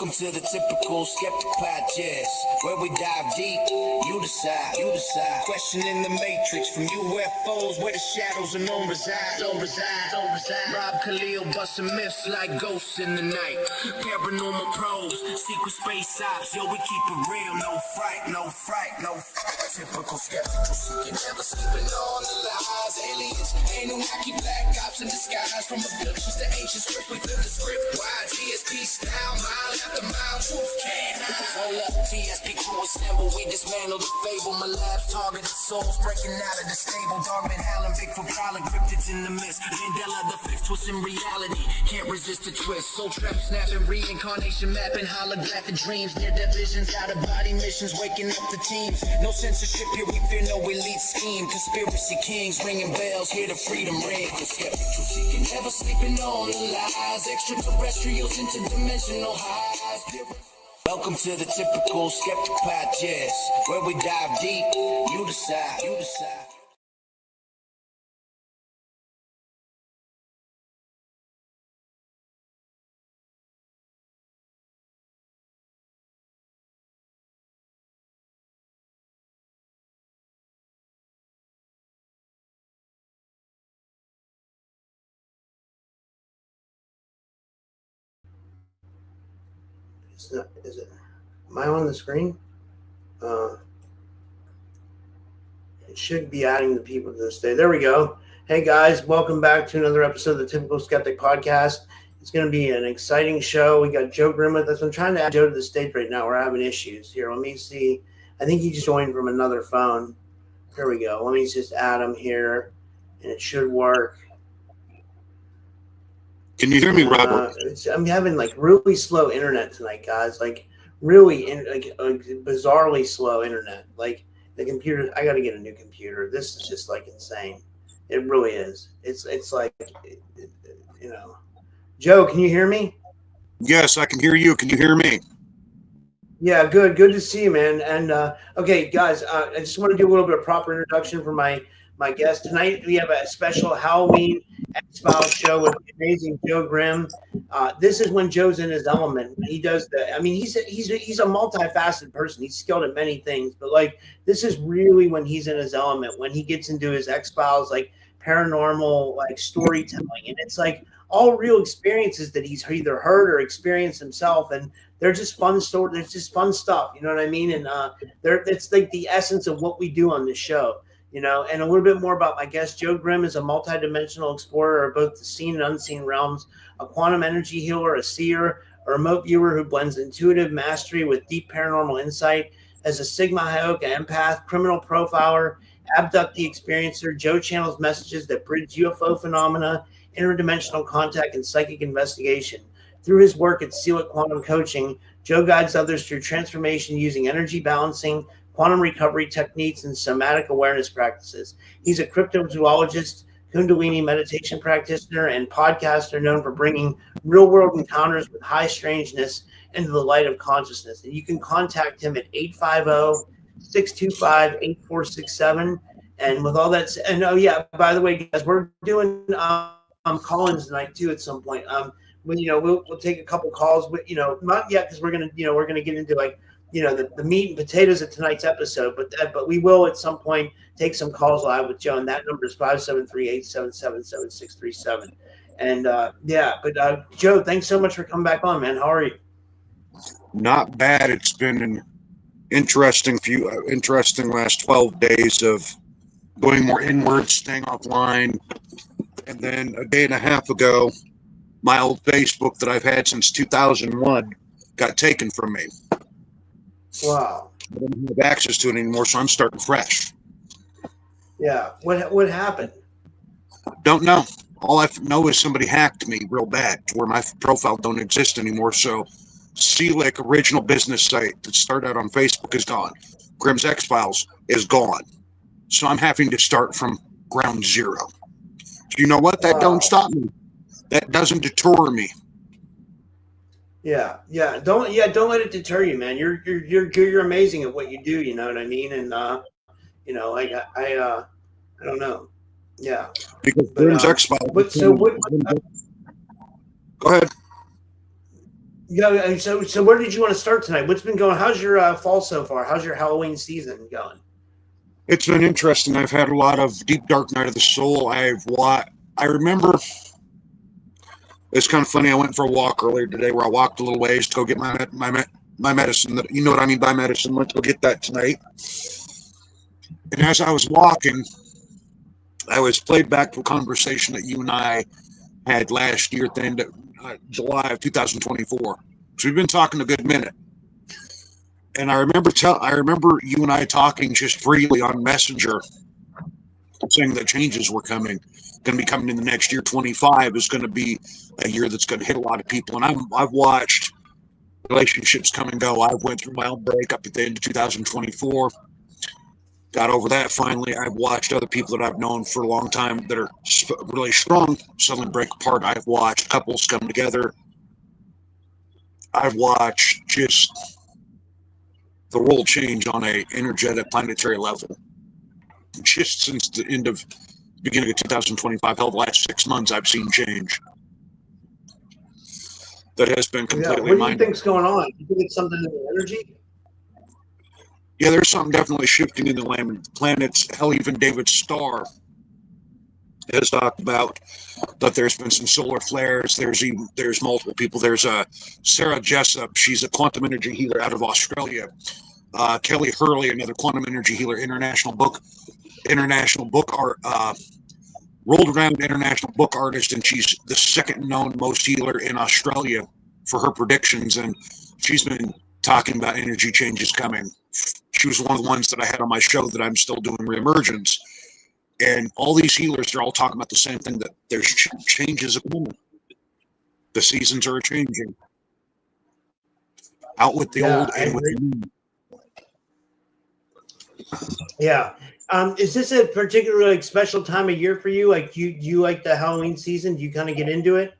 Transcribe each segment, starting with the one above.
Welcome to the typical Skeptic podcast, where we dive deep, you decide. Questioning the matrix, from UFOs, where the shadows unknown reside. Rob Khalil busting myths like ghosts in the night. Paranormal pros, secret space ops, yo, we keep it real, no fright. Typical skeptical seeking, never sleeping on the lies. Aliens, Anunnaki, black ops in disguise. From abductions to ancient scripts, we flip the script wide. TSP style, mile after mile, truth can't hide. Hold up, TSP crew assemble, we dismantle the fable. My lab's targeted souls breaking out of the stable. Dogman howling, Bigfoot prowling, cryptids in the mist. Mandela the fifth twist in reality, can't resist the twist. Soul trap snapping, reincarnation mapping, holographic dreams. Near-death visions, out-of-body missions, waking up the teams. No censorship here, we fear no elite scheme. Conspiracy kings ringing bells, hear the freedom ring. The skeptic truth seeking, never sleeping on the lies. Extraterrestrials, interdimensional highs. Welcome to the typical Skeptic podcast, where we dive deep, you decide. Is it? Am I on the screen? It should be adding the people to this day. There we go. Hey guys, welcome back to another episode of the Typical Skeptic Podcast. It's going to be an exciting show. We got Joe Grimm with us. I'm trying to add Joe to the stage right now. We're having issues here. Let me see. I think he just joined from another phone. Here we go. Let me just add him here, and it should work. Can you hear me, Robert? I'm having like really slow internet tonight, guys. Like really, bizarrely slow internet. Like the computer, I got to get a new computer. This is just like insane. It really is. It's like, you know. Joe, can you hear me? Yes, I can hear you. Can you hear me? Yeah, good to see you, man. And okay, guys, I just want to do a little bit of proper introduction for my guest tonight. We have a special Halloween X-Files show with the amazing Joe Grimm. This is when Joe's in his element. He does he's a multifaceted person. He's skilled at many things, but like this is really when he's in his element, when he gets into his X-Files, like paranormal, like storytelling, and it's like all real experiences that he's either heard or experienced himself, and they're just fun stories. There's just fun stuff, you know what I mean? And it's like the essence of what we do on this show. You know, and a little bit more about my guest. Joe Grimm is a multidimensional explorer of both the seen and unseen realms, a quantum energy healer, a seer, a remote viewer who blends intuitive mastery with deep paranormal insight. As a Sigma Heyoka Empath, criminal profiler, abductee experiencer, Joe channels messages that bridge UFO phenomena, interdimensional contact, and psychic investigation. Through his work at Sealic Quantum Coaching, Joe guides others through transformation using energy balancing, quantum recovery techniques, and somatic awareness practices. He's a cryptozoologist, kundalini meditation practitioner, and podcaster known for bringing real-world encounters with high strangeness into the light of consciousness. And you can contact him at 850-625-8467. And with all that, and oh yeah, by the way, guys, we're doing call-ins tonight too at some point. We'll take a couple calls, but not yet because we're gonna get into like the meat and potatoes of tonight's episode, but we will at some point take some calls live with Joe, and that number is 573-877-7637. And Joe, thanks so much for coming back on, man. How are you? Not bad. It's been an interesting last 12 days of going more inward, staying offline, and then a day and a half ago, my old Facebook that I've had since 2001 got taken from me. Wow. I don't have access to it anymore, so I'm starting fresh. Yeah. What happened? Don't know. All I know is somebody hacked me real bad to where my profile don't exist anymore. So Sealic original business site that started out on Facebook is gone. Grimm's X-Files is gone. So I'm having to start from ground zero. You know what? That don't stop me. That doesn't deter me. Yeah. Don't let it deter you, man. You're amazing at what you do. You know what I mean? And I don't know. Yeah. Because Grimm's X-Files. Go ahead. Yeah. So where did you want to start tonight? What's been going? How's your fall so far? How's your Halloween season going? It's been interesting. I've had a lot of deep dark night of the soul. I remember it's kind of funny. I went for a walk earlier today where I walked a little ways to go get my medicine. You know what I mean by medicine. Went to go get that tonight. And as I was walking, I was played back to a conversation that you and I had last year at the end of July of 2024. So we've been talking a good minute. And I remember you and I talking just freely on Messenger, saying that changes were coming, going to be coming in the next year. 25 is going to be a year that's going to hit a lot of people. And I've watched relationships come and go. I went through my own breakup at the end of 2024. Got over that finally. I've watched other people that I've known for a long time that are really strong suddenly break apart. I've watched couples come together. I've watched just the world change on a energetic planetary level. Just since the beginning of 2025, hell, the last 6 months, I've seen change. That has been completely What do you think's going on? You think it's something in the energy? Yeah, there's something definitely shifting in the planets. Hell, even David Starr has talked about that there's been some solar flares. There's multiple people. There's Sarah Jessup. She's a quantum energy healer out of Australia. Kelly Hurley, another quantum energy healer, international book art, world renowned international book artist, and she's the second known most healer in Australia for her predictions. And she's been talking about energy changes coming. She was one of the ones that I had on my show that I'm still doing reemergence. And all these healers, they're all talking about the same thing, that there's changes coming. The seasons are changing. Out with the old and with the new. Yeah. Is this a particularly special time of year for you? Like you like the Halloween season? Do you kind of get into it?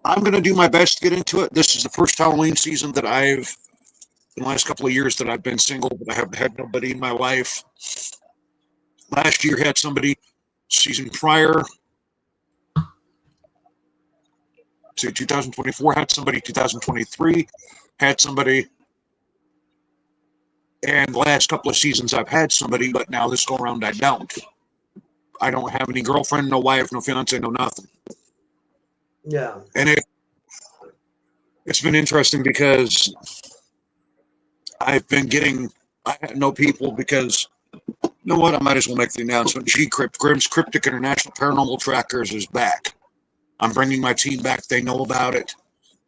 I'm going to do my best to get into it. This is the first Halloween season that in the last couple of years that I've been single, but I haven't had nobody in my life. Last year had somebody, season prior to 2024 had somebody, 2023 had somebody, and the last couple of seasons I've had somebody, but now this go around I don't. I don't have any girlfriend, no wife, no fiance, no nothing. Yeah. And it's been interesting because I know people because, you know what, I might as well make the announcement. Grimm's Cryptic International Paranormal Trackers is back. I'm bringing my team back. They know about it.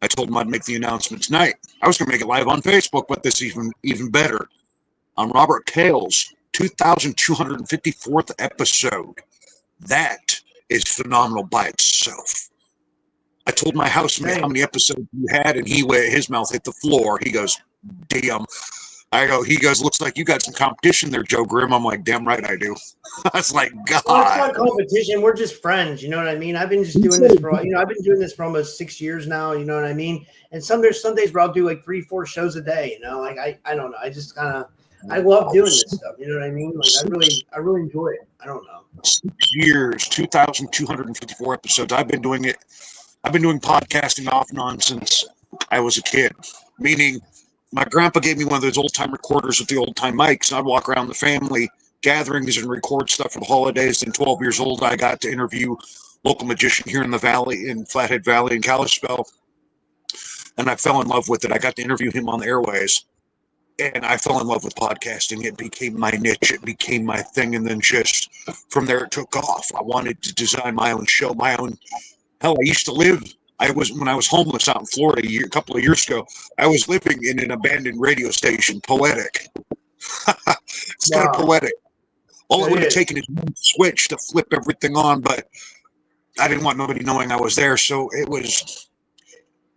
I told them I'd make the announcement tonight. I was going to make it live on Facebook, but this is even better. On Robert Cale's 2,254th episode. That is phenomenal by itself. I told my housemate how many episodes you had, and his mouth hit the floor. He goes, damn. He goes, looks like you got some competition there, Joe Grimm. I'm like, damn right I do. I was like, God. Well, it's not competition. We're just friends. You know what I mean? I've been just doing this I've been doing this for almost 6 years now. You know what I mean? And there's some days where I'll do like 3-4 shows a day. You know, like I don't know. I just I love doing this stuff. You know what I mean? Like I really enjoy it. I don't know. 6 years, 2,254 episodes. I've been doing it. I've been doing podcasting off and on since I was a kid, meaning my grandpa gave me one of those old-time recorders with the old-time mics, and I'd walk around the family gatherings and record stuff for the holidays. And 12 years old, I got to interview local magician here in the valley, in Flathead Valley in Kalispell, and I fell in love with it. I got to interview him on the airways, and I fell in love with podcasting. It became my niche. It became my thing, and then just from there it took off. I wanted to design my own show, my own. Hell, I used to live. When I was homeless out in Florida a couple of years ago, I was living in an abandoned radio station. Poetic. It's kind of poetic. All it would have taken is one switch to flip everything on, but I didn't want nobody knowing I was there. So it was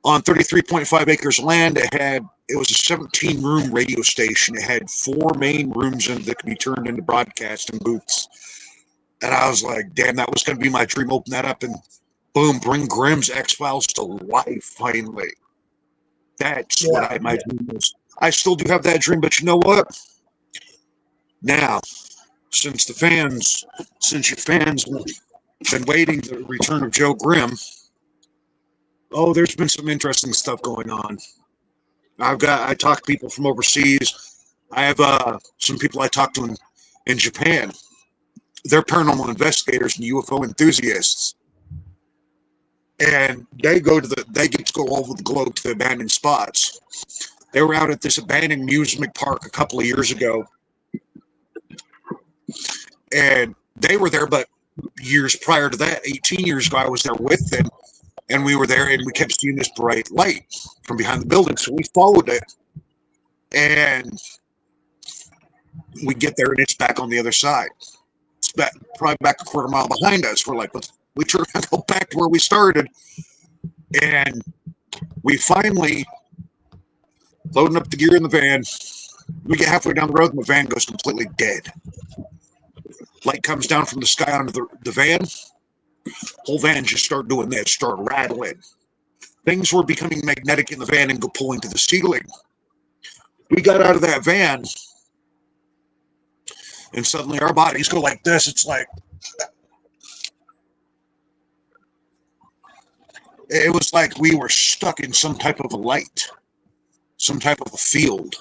on 33.5 acres of land. It was a 17-room radio station. It had 4 main rooms in that could be turned into broadcasting booths. And I was like, damn, that was going to be my dream. Open that up and boom, bring Grimm's X-Files to life finally. That's what my dream is. I still do have that dream, but you know what? Now, since your fans have been waiting the return of Joe Grimm, Oh, there's been some interesting stuff going on. I talk to people from overseas. I have some people I talk to in Japan. They're paranormal investigators and UFO enthusiasts. And they get to go all over the globe to the abandoned spots. They were out at this abandoned amusement park a couple of years ago. And they were there, but years prior to that, 18 years ago, I was there with them. And we were there, and we kept seeing this bright light from behind the building. So we followed it. And we get there, and it's back on the other side. It's probably back a quarter mile behind us. We're like, we turn and go back to where we started. And we finally, loading up the gear in the van, we get halfway down the road, and the van goes completely dead. Light comes down from the sky onto the van. Whole van just started doing this, started rattling. Things were becoming magnetic in the van and go pulling to the ceiling. We got out of that van, and suddenly our bodies go like this. It's like, it was like we were stuck in some type of a light, some type of a field.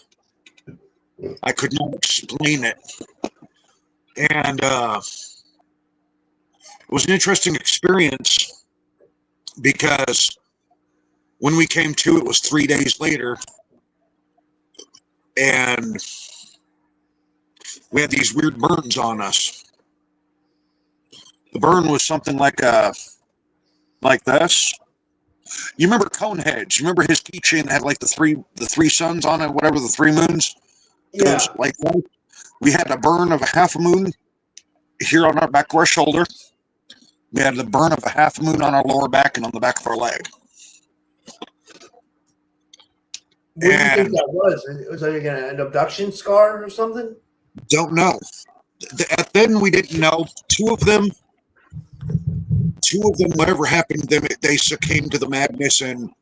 I could not explain it. And it was an interesting experience because when we came to, it was 3 days later, and we had these weird burns on us. The burn was something like this. You remember Coneheads? You remember his keychain that had like the three suns on it, whatever, the three moons? Yeah. Those, like that. We had a burn of a half a moon here on our back of our shoulder. We had the burn of a half moon on our lower back and on the back of our leg. What do you think that was? Was it like an abduction scar or something? Don't know. Then we didn't know. Two of them, whatever happened to them, they succumbed to the madness and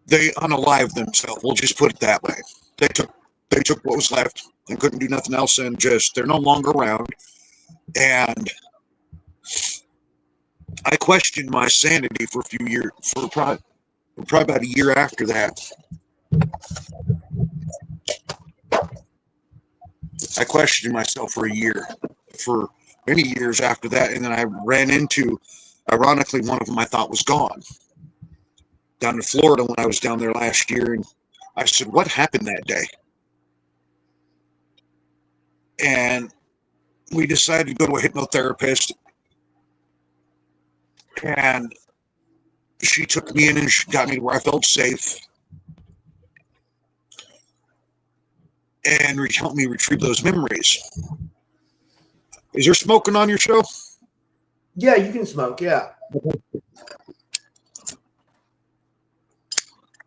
they unalived themselves. We'll just put it that way. They took what was left and couldn't do nothing else, and they're no longer around. And I questioned my sanity for a few years, for probably about a year after that. I questioned myself for many years after that, and then I ran into, ironically, one of them I thought was gone, down in Florida when I was down there last year, and I said, what happened that day? And we decided to go to a hypnotherapist, and she took me in and she got me to where I felt safe and helped me retrieve those memories. Is there smoking on your show? Yeah, you can smoke, yeah.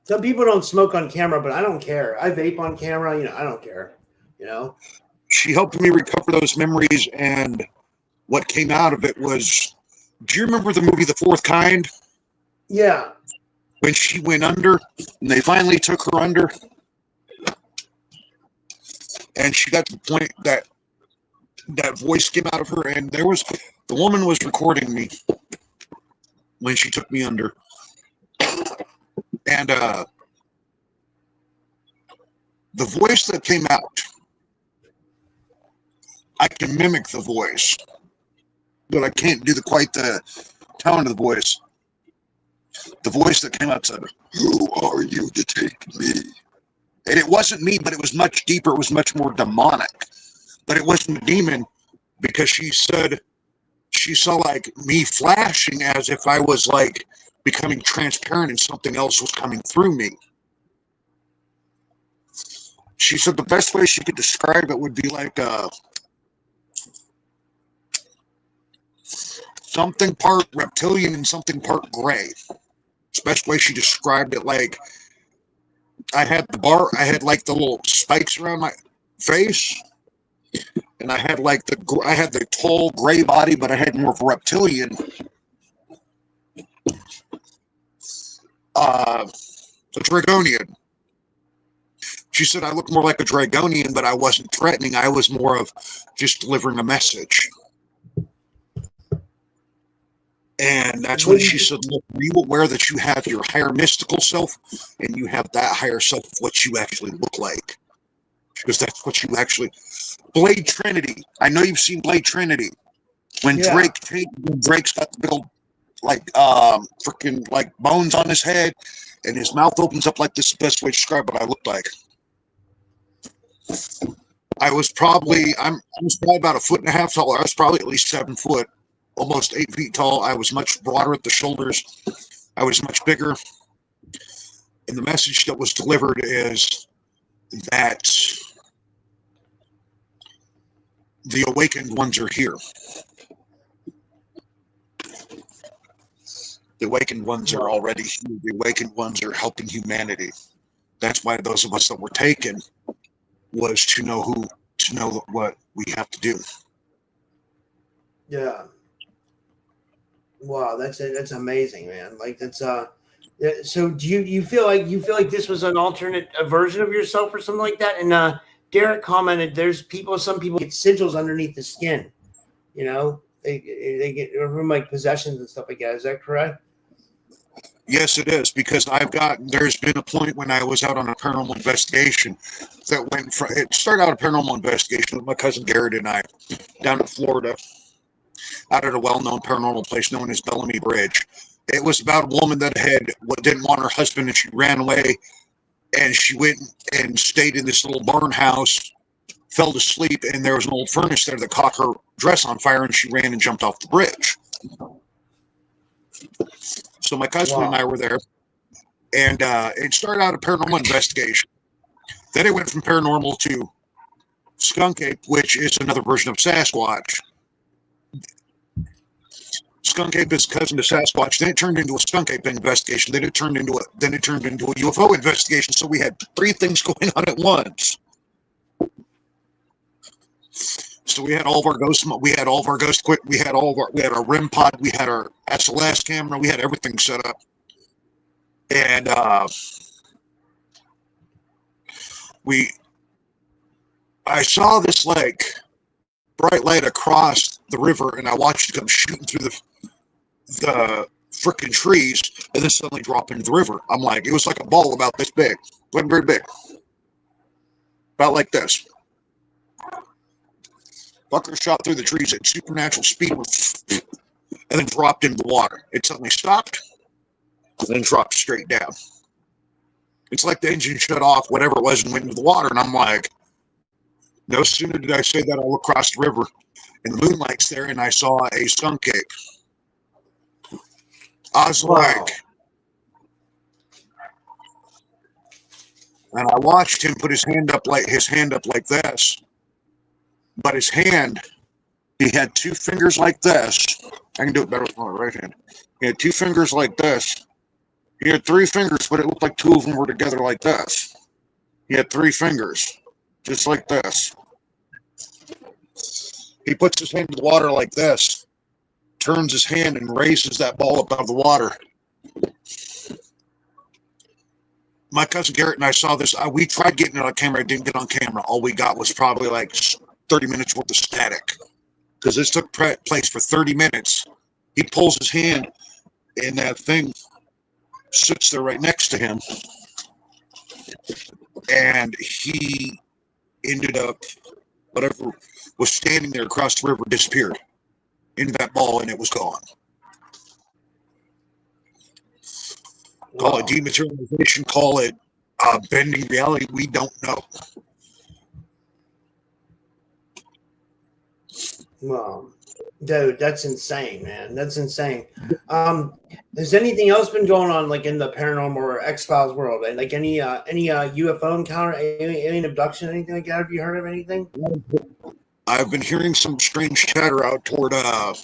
Some people don't smoke on camera, but I don't care. I vape on camera, I don't care, She helped me recover those memories, and what came out of it was, do you remember the movie The Fourth Kind? Yeah. When she went under, and they finally took her under, and she got to the point that voice came out of her, and the woman was recording me when she took me under. And the voice that came out, I can mimic the voice, but I can't do quite the tone of the voice. The voice that came out said, "Who are you to take me?" And it wasn't me, but it was much deeper. It was much more demonic. But it wasn't a demon, because she said she saw like me flashing as if I was like becoming transparent and something else was coming through me. She said the best way she could describe it would be like something part reptilian and something part gray. It's the best way she described it. Like I had like the little spikes around my face, and I had the tall gray body, but I had more of a reptilian. A Dragonian. She said I looked more like a Dragonian, but I wasn't threatening. I was more of just delivering a message. And that's when she said, look, are you aware that you have your higher mystical self and you have that higher self, what you actually look like? Because that's what you actually... Blade Trinity. I know you've seen Blade Trinity. When Drake's got the big old, like, freaking, like, bones on his head and his mouth opens up like this is the best way to describe what I looked like. I was probably about 1.5 feet tall. I was probably at least 7 foot, almost 8 feet tall. I was much broader at the shoulders. I was much bigger. And the message that was delivered is that the awakened ones are here. The awakened ones are already here. The awakened ones are helping humanity. That's why those of us that were taken was to know what we have to do. Yeah. Wow, that's amazing, man. Like that's so do you feel like this was an alternate version of yourself or something like that? And Derek commented some people get sigils underneath the skin. You know, they get from like possessions and stuff like that. Is that correct? Yes, it is, because there's been a point when I was out on a paranormal investigation that it started out a paranormal investigation with my cousin Garrett and I down in Florida, out at a well-known paranormal place known as Bellamy Bridge. It was about a woman that didn't want her husband and she ran away, and she went and stayed in this little barn house, fell to sleep, and there was an old furnace there that caught her dress on fire, and she ran and jumped off the bridge. So my cousin and I were there, and it started out a paranormal investigation. Then it went from paranormal to skunk ape, which is another version of Sasquatch. Skunk ape is cousin to Sasquatch. Then it turned into a skunk ape investigation. Then it turned into a UFO investigation. So we had 3 things going on at once. So we had all of our ghost. We had our REM pod. We had our SLS camera. We had everything set up, and I saw this bright light across the river, and I watched it come shooting through the freaking trees, and then suddenly drop into the river. I'm like, it was like a ball about this big. It wasn't very big, about like this. Bucker shot through the trees at supernatural speed and then dropped into the water. It suddenly stopped and then dropped straight down. It's like the engine shut off, whatever it was, and went into the water. And I'm like, no sooner did I say that, I looked across the river and the moonlight's there, and I saw a skunk ape. I was like, and I watched him put his hand up like this. But his hand, he had 2 fingers like this. I can do it better with my right hand. He had 2 fingers like this. He had 3 fingers, but it looked like 2 of them were together like this. He had 3 fingers, just like this. He puts his hand in the water like this, turns his hand and raises that ball up out of the water. My cousin Garrett and I saw this. We tried getting it on camera. It didn't get on camera. All we got was probably like 30 minutes worth of static, because this took place for 30 minutes. He pulls his hand, and that thing sits there right next to him, and he ended up, whatever was standing there across the river disappeared into that ball, and it was gone. Call it dematerialization, call it bending reality, we don't know. Wow, dude, that's insane, man. That's insane. Has anything else been going on, like in the paranormal or X-Files world? Like any UFO encounter, alien abduction, anything like that? Have you heard of anything? I've been hearing some strange chatter out toward, of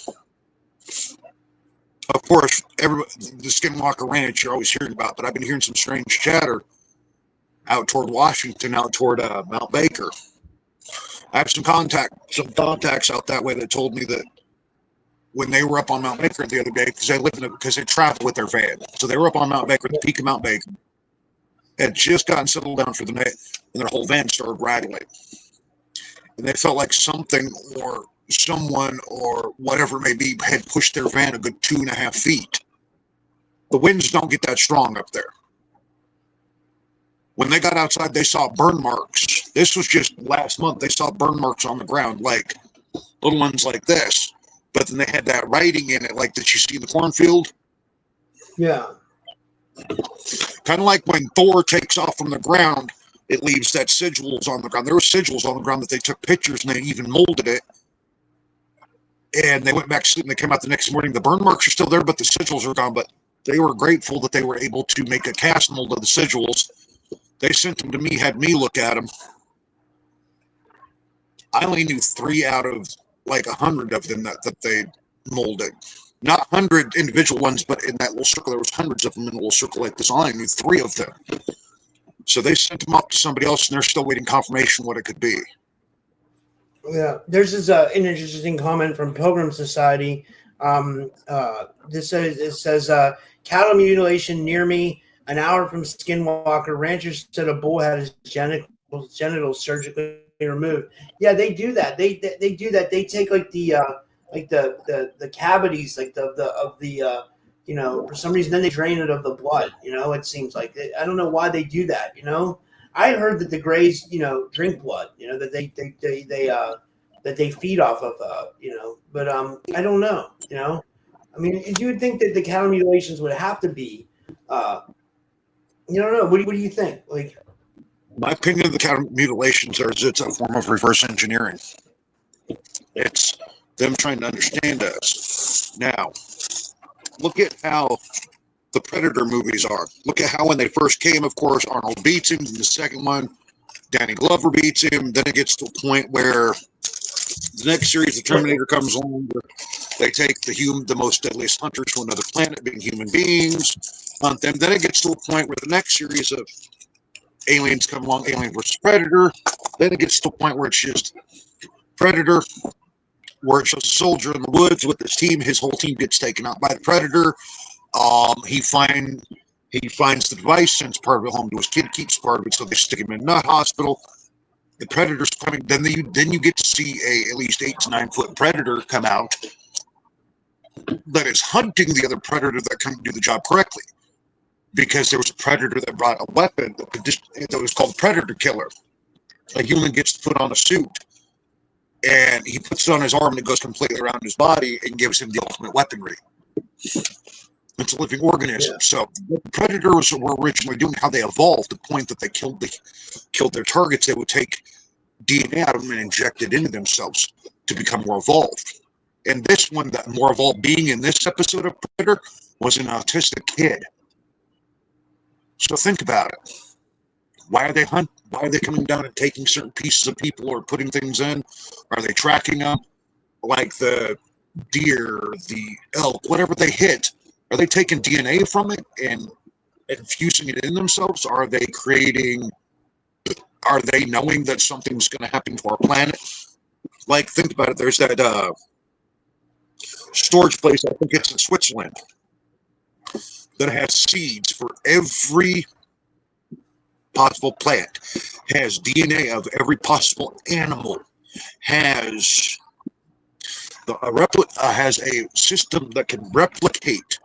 course, the Skinwalker Ranch you're always hearing about, but I've been hearing some strange chatter out toward Washington, out toward Mount Baker. I have some contacts out that way that told me that when they were up on Mount Baker the other day, because they travel with their van, so they were up on Mount Baker, at the peak of Mount Baker, had just gotten settled down for the night, and their whole van started rattling, and they felt like something or someone or whatever it may be had pushed their van a good 2.5 feet. The winds don't get that strong up there. When they got outside, they saw burn marks. This was just last month. They saw burn marks on the ground, like little ones like this. But then they had that writing in it, like that you see in the cornfield. Yeah. Kind of like when Thor takes off from the ground, it leaves that sigils on the ground. There were sigils on the ground that they took pictures and they even molded it. And they went back to sleep and they came out the next morning. The burn marks are still there, but the sigils are gone. But they were grateful that they were able to make a cast mold of the sigils. They sent them to me, had me look at them. I only knew 3 out of like 100 of them that they molded. Not 100 individual ones, but in that little circle, there was hundreds of them in a little circle like this. I only knew 3 of them. So they sent them up to somebody else, and they're still waiting confirmation what it could be. Yeah, there's this an interesting comment from Pilgrim Society. This says cattle mutilation near me, an hour from Skinwalker. Ranchers said a bull had his genitals surgically removed. Yeah, they do that. They do that. They take like the cavities, like the for some reason, then they drain it of the blood. It seems like I don't know why they do that. I heard that the Greys, drink blood. That they feed off of. But I don't know. I mean, you would think that the cattle mutilations would have to be. You don't know. What do you think? Like, my opinion of the cattle mutilations is it's a form of reverse engineering. It's them trying to understand us. Now, look at how the Predator movies are. Look at how when they first came, of course, Arnold beats him. In the second one, Danny Glover beats him. Then it gets to a point where the next series, the Terminator comes along. They take the most deadliest hunters to another planet, being human beings, hunt them. Then it gets to a point where the next series of aliens come along, Alien versus Predator. Then it gets to a point where it's just Predator, where it's just a soldier in the woods with his team. His whole team gets taken out by the Predator. He finds the device, sends part of it home to his kid, keeps part of it, so they stick him in a nut hospital. The Predator's coming. Then you get to see a at least 8 to 9 foot Predator come out that is hunting the other Predator that couldn't do the job correctly, because there was a Predator that brought a weapon that was called Predator Killer. A human gets to put on a suit, and he puts it on his arm, and it goes completely around his body and gives him the ultimate weaponry. It's a living organism. Yeah. So what the Predators were originally doing, how they evolved, the point that they killed their targets, they would take DNA out of them and inject it into themselves to become more evolved. And this one, that more evolved being in this episode of Predator, was an autistic kid. So think about it. Why are they coming down and taking certain pieces of people or putting things in? Are they tracking them? Like the deer, the elk, whatever they hit, are they taking DNA from it and infusing it in themselves? Are they knowing that something's going to happen to our planet? Like, think about it. There's that storage place, I think it's in Switzerland, that has seeds for every possible plant, has DNA of every possible animal, has a system that can replicate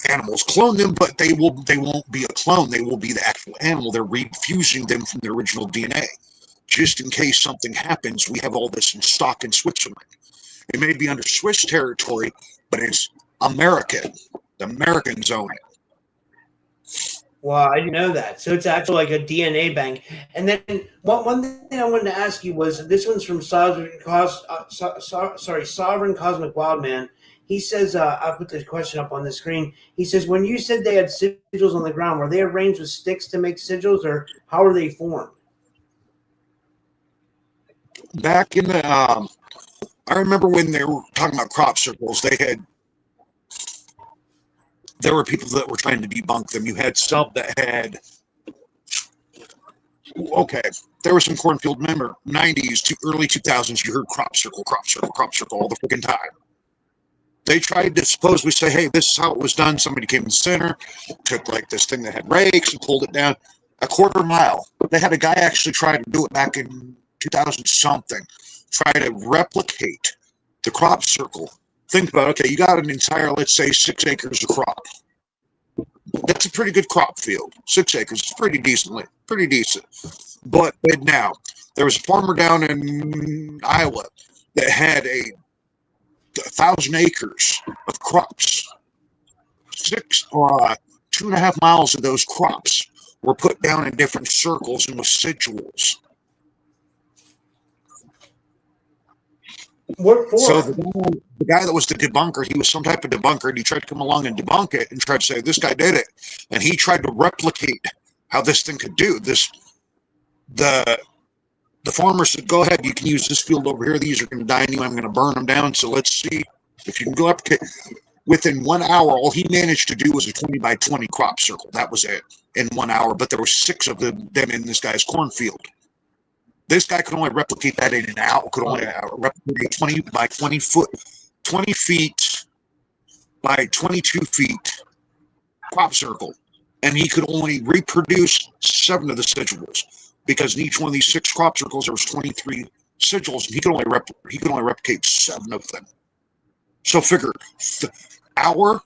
animals, clone them, but they won't be a clone. They will be the actual animal. They're refusing them from their original DNA. Just in case something happens, we have all this in stock in Switzerland. It may be under Swiss territory, but it's American. The Americans own it. Well, I didn't know that. So it's actually like a DNA bank. And then one thing I wanted to ask you was, this one's from Sovereign Cosmic Wildman. He says, I'll put this question up on the screen. He says, when you said they had sigils on the ground, were they arranged with sticks to make sigils, or how are they formed? Back in the, I remember when they were talking about crop circles, there were people that were trying to debunk them. You had some that had, there was some cornfield, remember, 90s to early 2000s, you heard crop circle all the freaking time. They tried to supposedly say, hey, this is how it was done. Somebody came in the center, took like this thing that had rakes and pulled it down a quarter mile. They had a guy actually try to do it back in 2000 something. try to replicate the crop circle. Think about, okay, you got an entire, let's say, 6 acres of crop. That's a pretty good crop field. 6 acres is pretty decent. But now, there was a farmer down in Iowa that had 1,000 acres of crops. 2.5 miles of those crops were put down in different circles and with sigils. What for? So the guy that was the debunker, he was some type of debunker, and he tried to come along and debunk it and try to say this guy did it, and he tried to replicate how this thing could do this. The farmer said, "Go ahead, you can use this field over here. These are going to die anyway. I'm going to burn them down. So let's see if you can go up." Within 1 hour, all he managed to do was a 20 by 20 crop circle. That was it in 1 hour. But there were 6 of them in this guy's cornfield. This guy could only replicate that in an hour. Could only replicate a 20 by 20 foot, 20 feet by 22 feet crop circle, and he could only reproduce 7 of the sigils, because in each one of these 6 crop circles there was 23 sigils, and he could only replicate 7 of them. So figure, hour,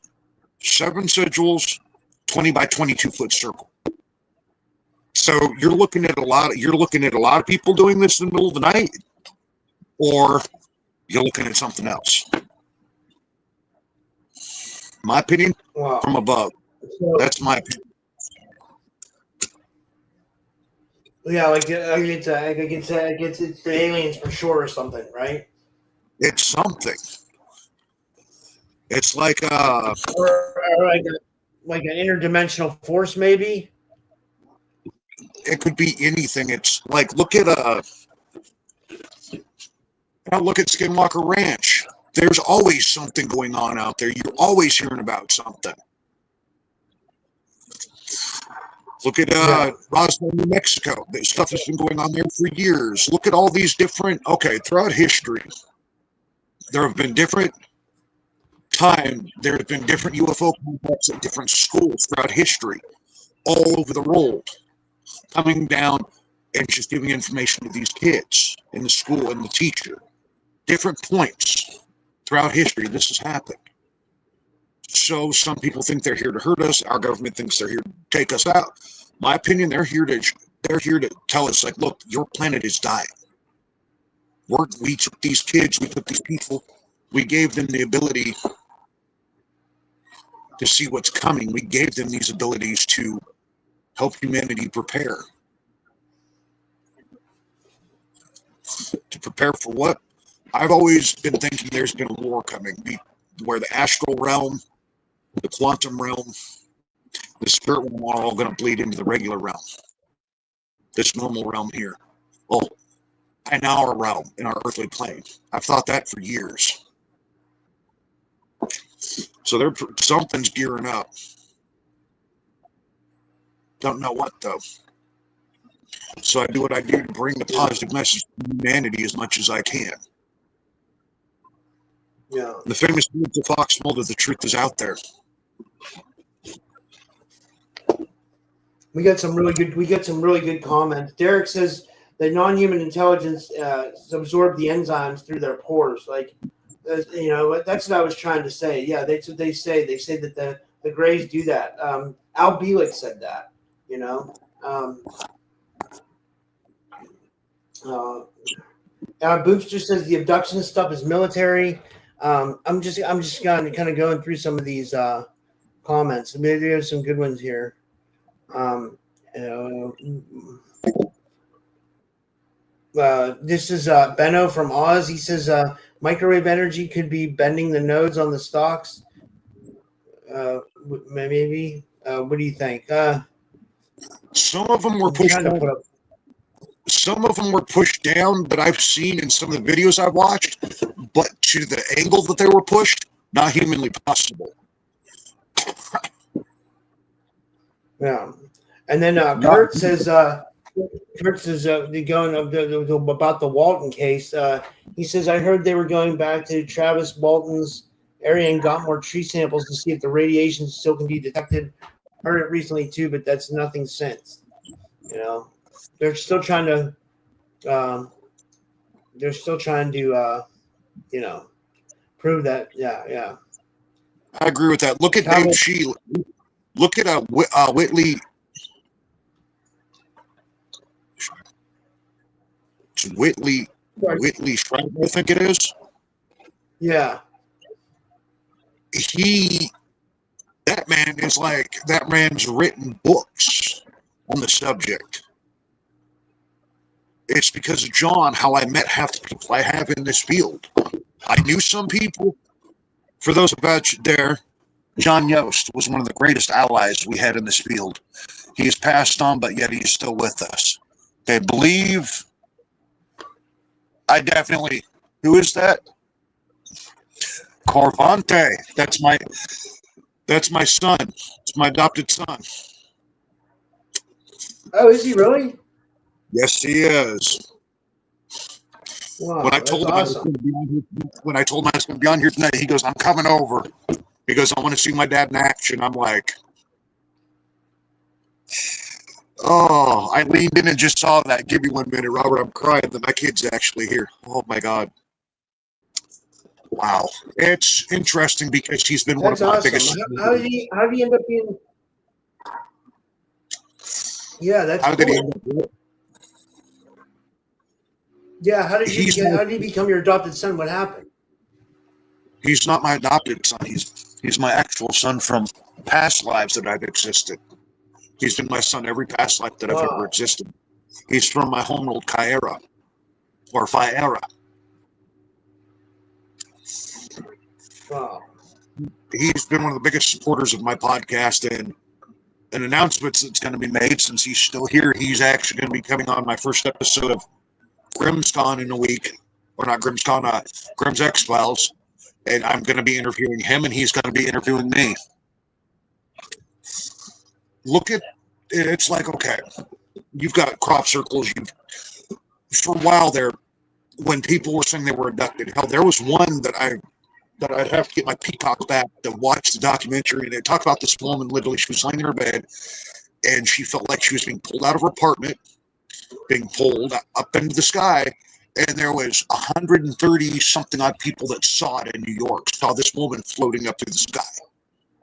7 sigils, 20 by 22 foot circle. So you're looking at a lot of people doing this in the middle of the night, or you're looking at something else. My opinion, Wow. from above. So, That's my opinion. yeah, like it's the aliens for sure or something, right? It's something. It's like Or like an interdimensional force, maybe. it could be anything. It's like look at Skinwalker Ranch. There's always something going on out there. You're always hearing about something. Look at Roswell, New Mexico. This stuff has been going on there for years. Look at all these different, throughout history, there have been different different UFO contacts at different schools throughout history, all over the world, coming down and just giving information to these kids in the school and the teacher. Different points throughout history, this has happened. So some people think they're here to hurt us. Our government thinks they're here to take us out. My opinion, they're here to tell us, like, look, your planet is dying. We took these kids, we took these people, we gave them the ability to see what's coming. We gave them these abilities to help humanity prepare. To prepare for what? I've always been thinking there's been a war coming, where the astral realm, the quantum realm, the spirit realm are all going to bleed into the regular realm. This normal realm here. Well, in our realm, in our earthly plane. I've thought that for years. So something's gearing up. Don't know what, though. So I do what I do to bring the positive message to humanity as much as I can. Yeah. The famous words of Fox Mulder, the truth is out there. We got some really good comments. Derek says that non-human intelligence absorb the enzymes through their pores. Like, that's what I was trying to say. Yeah, that's what they say. They say that the Greys do that. Al Bielek said that. Boopster says the abduction stuff is military. I'm just kind of going through some of these comments. Maybe there's some good ones here. This is Benno from Oz. He says microwave energy could be bending the nodes on the stalks. Maybe. What do you think? Some of them were pushed down. Some of them were pushed down that I've seen in some of the videos I've watched, but to the angle that they were pushed, not humanly possible. Yeah. And then Kurt says going about the Walton case. He says, I heard they were going back to Travis Walton's area and got more tree samples to see if the radiation still can be detected. Heard it recently too, but that's nothing since. They're still trying to they're still trying to, prove that. Yeah. I agree with that. Look at How Dave about- Sheehan. Look at Whitley. Whitley Schreiber, I think it is. Yeah. That man's written books on the subject. It's because of John how I met half the people I have in this field. I knew some people. For those about you there, John Yost was one of the greatest allies we had in this field. He has passed on, but yet he's still with us. They believe. Who is that? Corvante. That's my son. It's my adopted son. Oh, is he really? Yes, he is. Wow, When I that's told him awesome. I was going to be on here tonight, he goes, "I'm coming over." He goes, "I want to see my dad in action." I'm like, oh, I leaned in and just saw that. Give me 1 minute, Robert. I'm crying that my kid's actually here. Oh my God. Wow. It's interesting because he's been one of That's my awesome. biggest. How did he end up being? Yeah, that's How cool. did he end up? Yeah, how did he become your adopted son? What happened? He's not my adopted son. He's my actual son from past lives that I've existed. He's been my son every past life that I've ever existed. He's from my home world, Kaira, or Fiera. Wow. He's been one of the biggest supporters of my podcast, and an announcement that's going to be made since he's still here. He's actually going to be coming on my first episode of Grimm's Gone in a week, or not Grimm's Gone, Grimm's X-Files, and I'm going to be interviewing him, and he's going to be interviewing me. Look at it's like, okay, you've got crop circles. For a while there, when people were saying they were abducted, hell, there was one that I'd have to get my peacock back to watch the documentary, and they talked about this woman. Literally, she was laying in her bed, and she felt like she was being pulled out of her apartment, being pulled up into the sky, and there was 130 something odd people that saw it in New York, saw this woman floating up through the sky,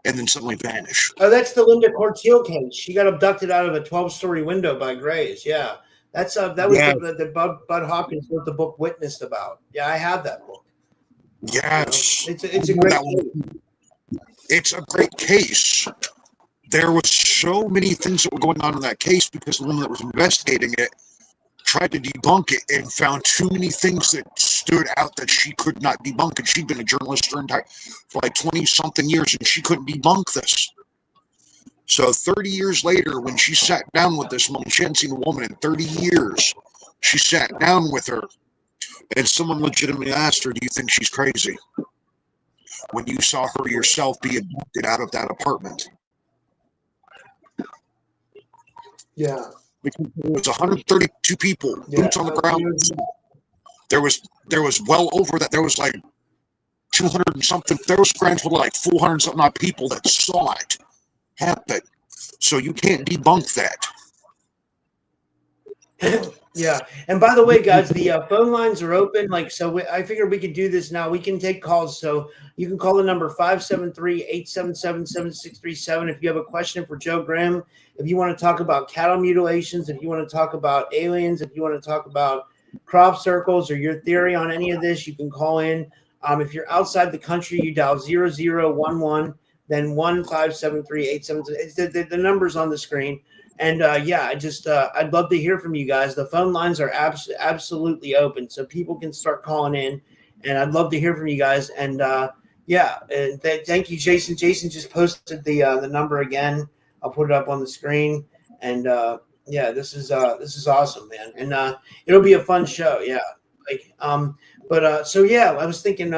and then suddenly vanish. Oh, that's the Linda Cortile case. She got abducted out of a 12-story window by Grays. Yeah, that was the Bud Hopkins wrote the book Witnessed about. Yeah, I have that book. Yes, it's a great case. It's a great case. There was so many things that were going on in that case because the woman that was investigating it tried to debunk it and found too many things that stood out that she could not debunk. And she'd been a journalist for like 20-something years, and she couldn't debunk this. So 30 years later, when she sat down with this woman, she hadn't seen a woman in 30 years. She sat down with her, and someone legitimately asked her, "Do you think she's crazy?" When you saw her yourself be abducted out of that apartment. Yeah. Because there was 132 people, boots on the ground. There was well over that. There was like 200 and something. There was grand total like 400 and something odd people that saw it happen. So you can't debunk that. Yeah. And by the way, guys, the phone lines are open. I figured we could do this now. We can take calls. So you can call the number 573-877-7637 if you have a question for Joe Grimm. If you want to talk about cattle mutilations, if you want to talk about aliens, if you want to talk about crop circles or your theory on any of this, you can call in. If you're outside the country, you dial 0011, then 1-573-877. The number's on the screen. And I'd love to hear from you guys. The phone lines are absolutely open, so people can start calling in. And I'd love to hear from you guys. And thank you, Jason. Jason just posted the number again. I'll put it up on the screen. And this is awesome, man. And it'll be a fun show. Yeah. I was thinking.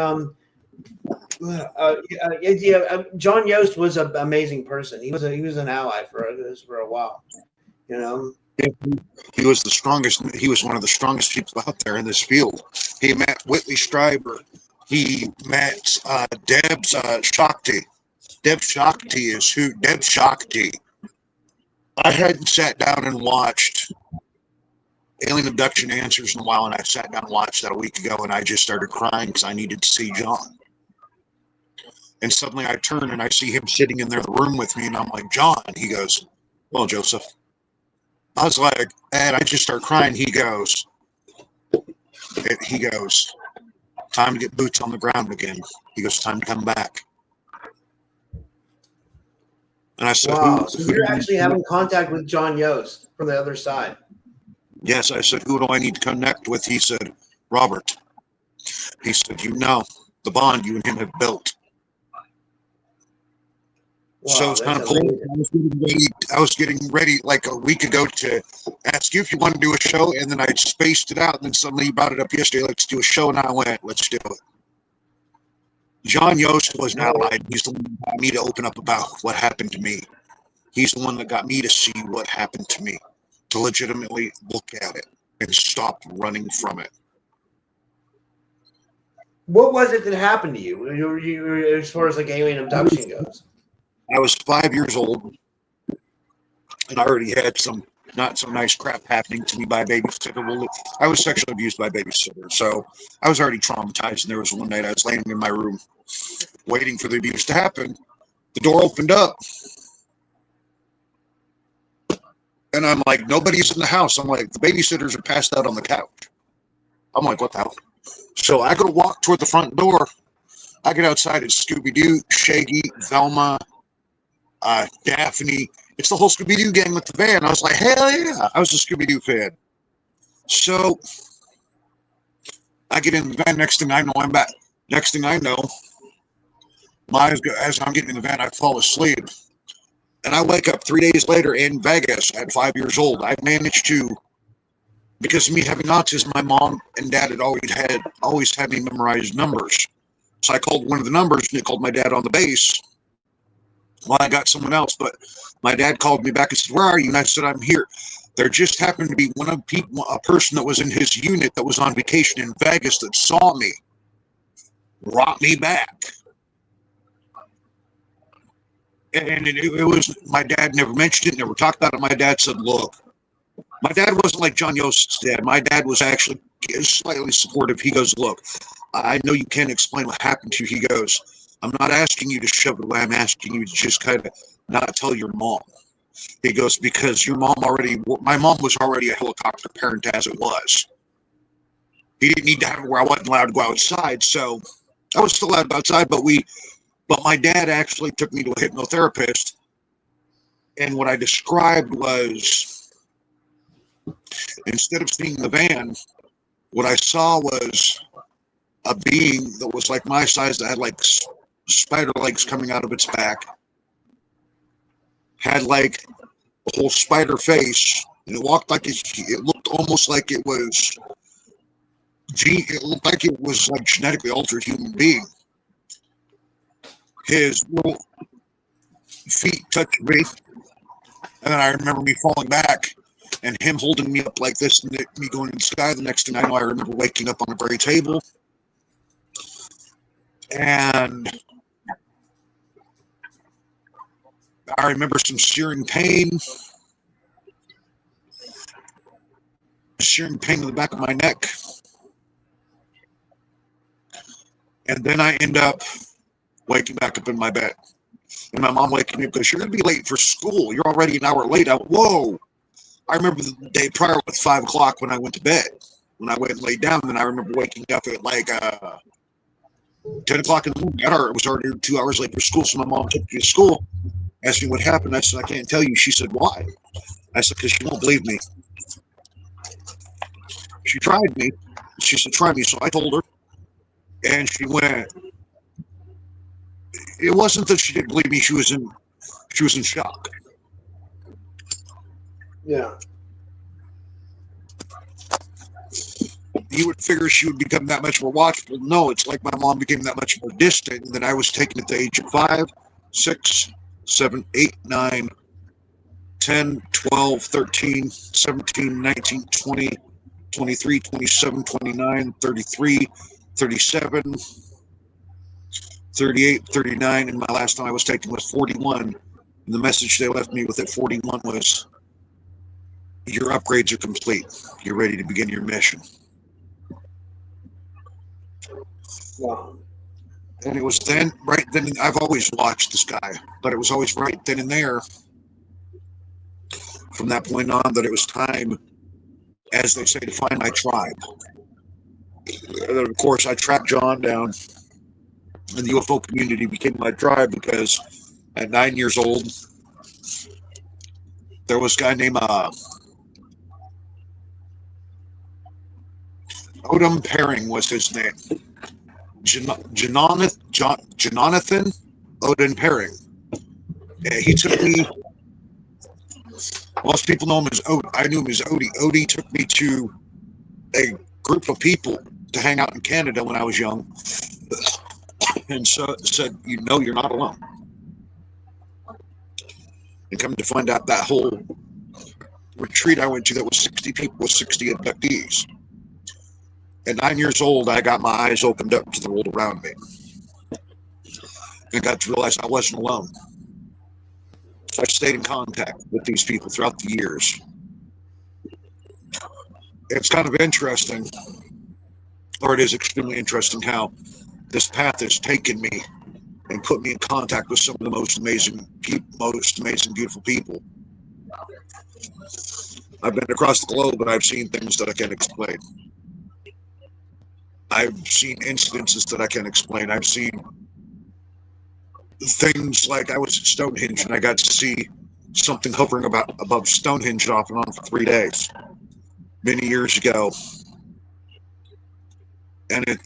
John Yost was an amazing person. He was an ally for us for a while. He was the strongest. He was one of the strongest people out there in this field. He met Whitley Schreiber. He met Deb Shakti. Deb Shakti is who? Deb Shakti. I hadn't sat down and watched Alien Abduction Answers in a while, and I sat down and watched that a week ago, and I just started crying because I needed to see John. And suddenly I turn and I see him sitting in there in the room with me, and I'm like, John. He goes, well, Joseph. I was like, and I just start crying. He goes, time to get boots on the ground again. He goes, time to come back. And I said, wow. So you're actually having contact with John Yost from the other side. Yes, I said, who do I need to connect with? He said, Robert. He said, you know, the bond you and him have built. Wow, so it's kind of cool. I was getting ready like a week ago to ask you if you want to do a show, and then I spaced it out, and then suddenly you brought it up yesterday. Let's do a show, and I went, let's do it. John Yost was an ally. He's the one that got me to open up about what happened to me. He's the one that got me to see what happened to me, to legitimately look at it and stop running from it. What was it that happened to you, as far as like alien abduction goes? I was 5 years old, and I already had some not so nice crap happening to me by a babysitter. I was sexually abused by a babysitter, so I was already traumatized. And there was one night I was laying in my room waiting for the abuse to happen. The door opened up, and I'm like, nobody's in the house. I'm like, the babysitters are passed out on the couch. I'm like, what the hell? So I go to walk toward the front door. I get outside, it's Scooby-Doo, Shaggy, Velma, Daphne. It's the whole Scooby-Doo gang with the van. I was like, hell yeah. I was a Scooby-Doo fan. So I get in the van. Next thing I know, I'm back. Next thing I know, as I'm getting in the van, I fall asleep. And I wake up 3 days later in Vegas at 5 years old. I managed to, because of me having autism, my mom and dad had always had me memorize numbers. So I called one of the numbers, and it called my dad on the base. Well, I got someone else, but my dad called me back and said, where are you? And I said, I'm here. There just happened to be a person that was in his unit that was on vacation in Vegas that saw me, brought me back. And it was, my dad never mentioned it, never talked about it. My dad said, look, my dad wasn't like John Yost's dad. My dad was actually slightly supportive. He goes, look, I know you can't explain what happened to you. He goes, I'm not asking you to shove it away. I'm asking you to just kind of not tell your mom. He goes, because my mom was already a helicopter parent as it was. He didn't need to have it where I wasn't allowed to go outside. So I was still allowed to go outside, but my dad actually took me to a hypnotherapist. And what I described was, instead of seeing the van, what I saw was a being that was like my size that had like spider legs coming out of its back, had like a whole spider face, and it walked like it looked almost like it was like genetically altered human being. His little feet touched me, and then I remember me falling back and him holding me up like this and me going in the sky. The next thing I know, I remember waking up on the very table. And I remember some searing pain in the back of my neck. And then I end up waking back up in my bed. And my mom waking me up because you're going to be late for school. You're already an hour late. I went, whoa. I remember the day prior with 5 o'clock when I went to bed. When I went and laid down, then I remember waking up at like 10 o'clock in the morning. It was already 2 hours late for school. So my mom took me to school, asked me what happened. I said, I can't tell you. She said, why? I said, because you won't believe me. She tried me. She said, try me. So I told her. And she went, it wasn't that she didn't believe me. She was in shock. Yeah. You would figure she would become that much more watchful. No, it's like my mom became that much more distant, and then I was taken at the age of 5, 6, 7, 8, 9, 10, 12, 13, 17, 19, 20, 23, 27, 29, 33, 37, 38, 39, and my last time I was taken was 41. And the message they left me with at 41 was, your upgrades are complete. You're ready to begin your mission. Wow. And it was then, right then, I've always watched this guy, but it was always right then and there, from that point on, that it was time, as they say, to find my tribe. And then, of course, I tracked John down, and the UFO community became my tribe because at 9 years old, there was a guy named Odom Perring was his name. Jonathan Odin Perring. He took me, most people know him as Odie. I knew him as Odie. Odie took me to a group of people to hang out in Canada when I was young, and so said, you're not alone. And come to find out, that whole retreat I went to, that was 60 people with 60 abductees. At 9 years old, I got my eyes opened up to the world around me. I got to realize I wasn't alone. So I stayed in contact with these people throughout the years. It's kind of interesting, or it is extremely interesting, how this path has taken me and put me in contact with some of the most amazing, beautiful people. I've been across the globe, and I've seen things that I can't explain. I've seen incidences that I can't explain. I've seen things like I was at Stonehenge, and I got to see something hovering above Stonehenge off and on for 3 days many years ago. And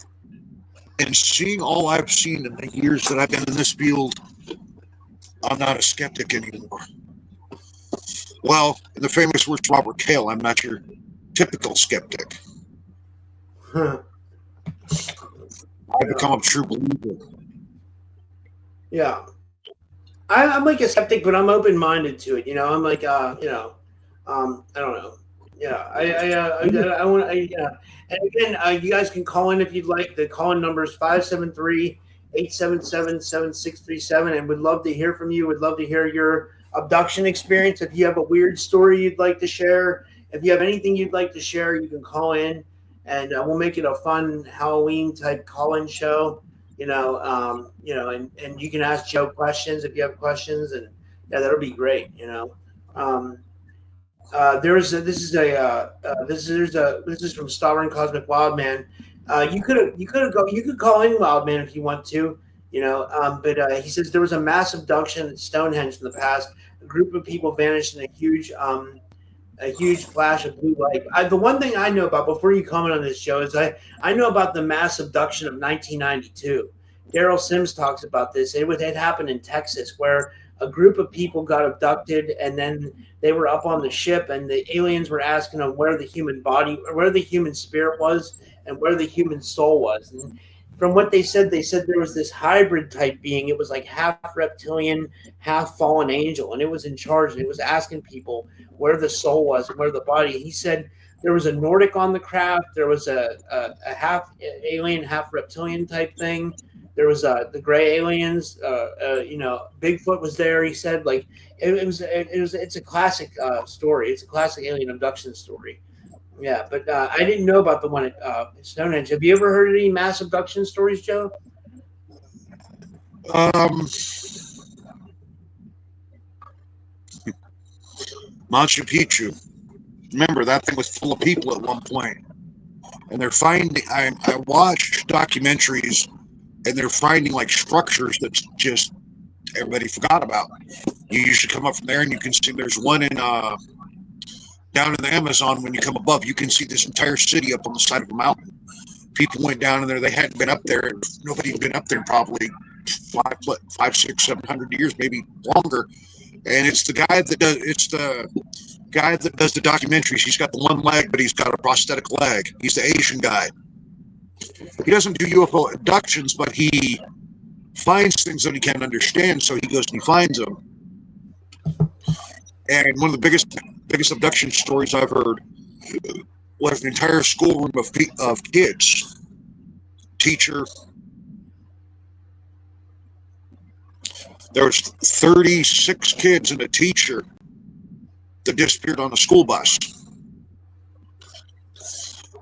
seeing all I've seen in the years that I've been in this field, I'm not a skeptic anymore. Well, in the famous words of Robert Cale, I'm not your typical skeptic. I've become a true believer. Yeah. I'm like a skeptic, but I'm open-minded to it. I'm like, I don't know. Yeah. I want to, and again, you guys can call in if you'd like. The call-in number is 573-877-7637, and we'd love to hear from you. We'd love to hear your abduction experience. If you have a weird story you'd like to share, if you have anything you'd like to share, you can call in, and we'll make it a fun Halloween type call-in show. And you can ask Joe questions if you have questions, and yeah, that'll be great. This is from Sovereign Cosmic Wildman. You could call in Wildman if you want to, but he says there was a mass abduction at Stonehenge in the past. A group of people vanished in a huge flash of blue light. The one thing I know about, before you comment on this, Joe, is I know about the mass abduction of 1992. Daryl Sims talks about this. It happened in Texas, where a group of people got abducted, and then they were up on the ship, and the aliens were asking them where the human spirit was, and where the human soul was. And from what they said there was this hybrid type being. It was like half reptilian, half fallen angel, and it was in charge, and it was asking people where the soul was and where the body. He said there was a Nordic on the craft. There was a half alien, half reptilian type thing. There was the gray aliens. Bigfoot was there. He said, like, it's a classic story. It's a classic alien abduction story. Yeah, but I didn't know about the one at Stonehenge. Have you ever heard any mass abduction stories, Joe? Machu Picchu. Remember, that thing was full of people at one point, and they're finding. I watched documentaries, and they're finding like structures that just everybody forgot about. You usually come up from there, and you can see there's one in down in the Amazon. When you come above, you can see this entire city up on the side of a mountain. People went down in there. They hadn't been up there. Nobody had been up there in probably 5, 6, 700 years, maybe longer. And it's the guy that does. It's the guy that does the documentaries. He's got the one leg, but he's got a prosthetic leg. He's the Asian guy. He doesn't do UFO abductions, but he finds things that he can't understand. So he goes and he finds them. And one of the biggest abduction stories I've heard was an entire schoolroom of kids, teacher. There was 36 kids and a teacher that disappeared on a school bus.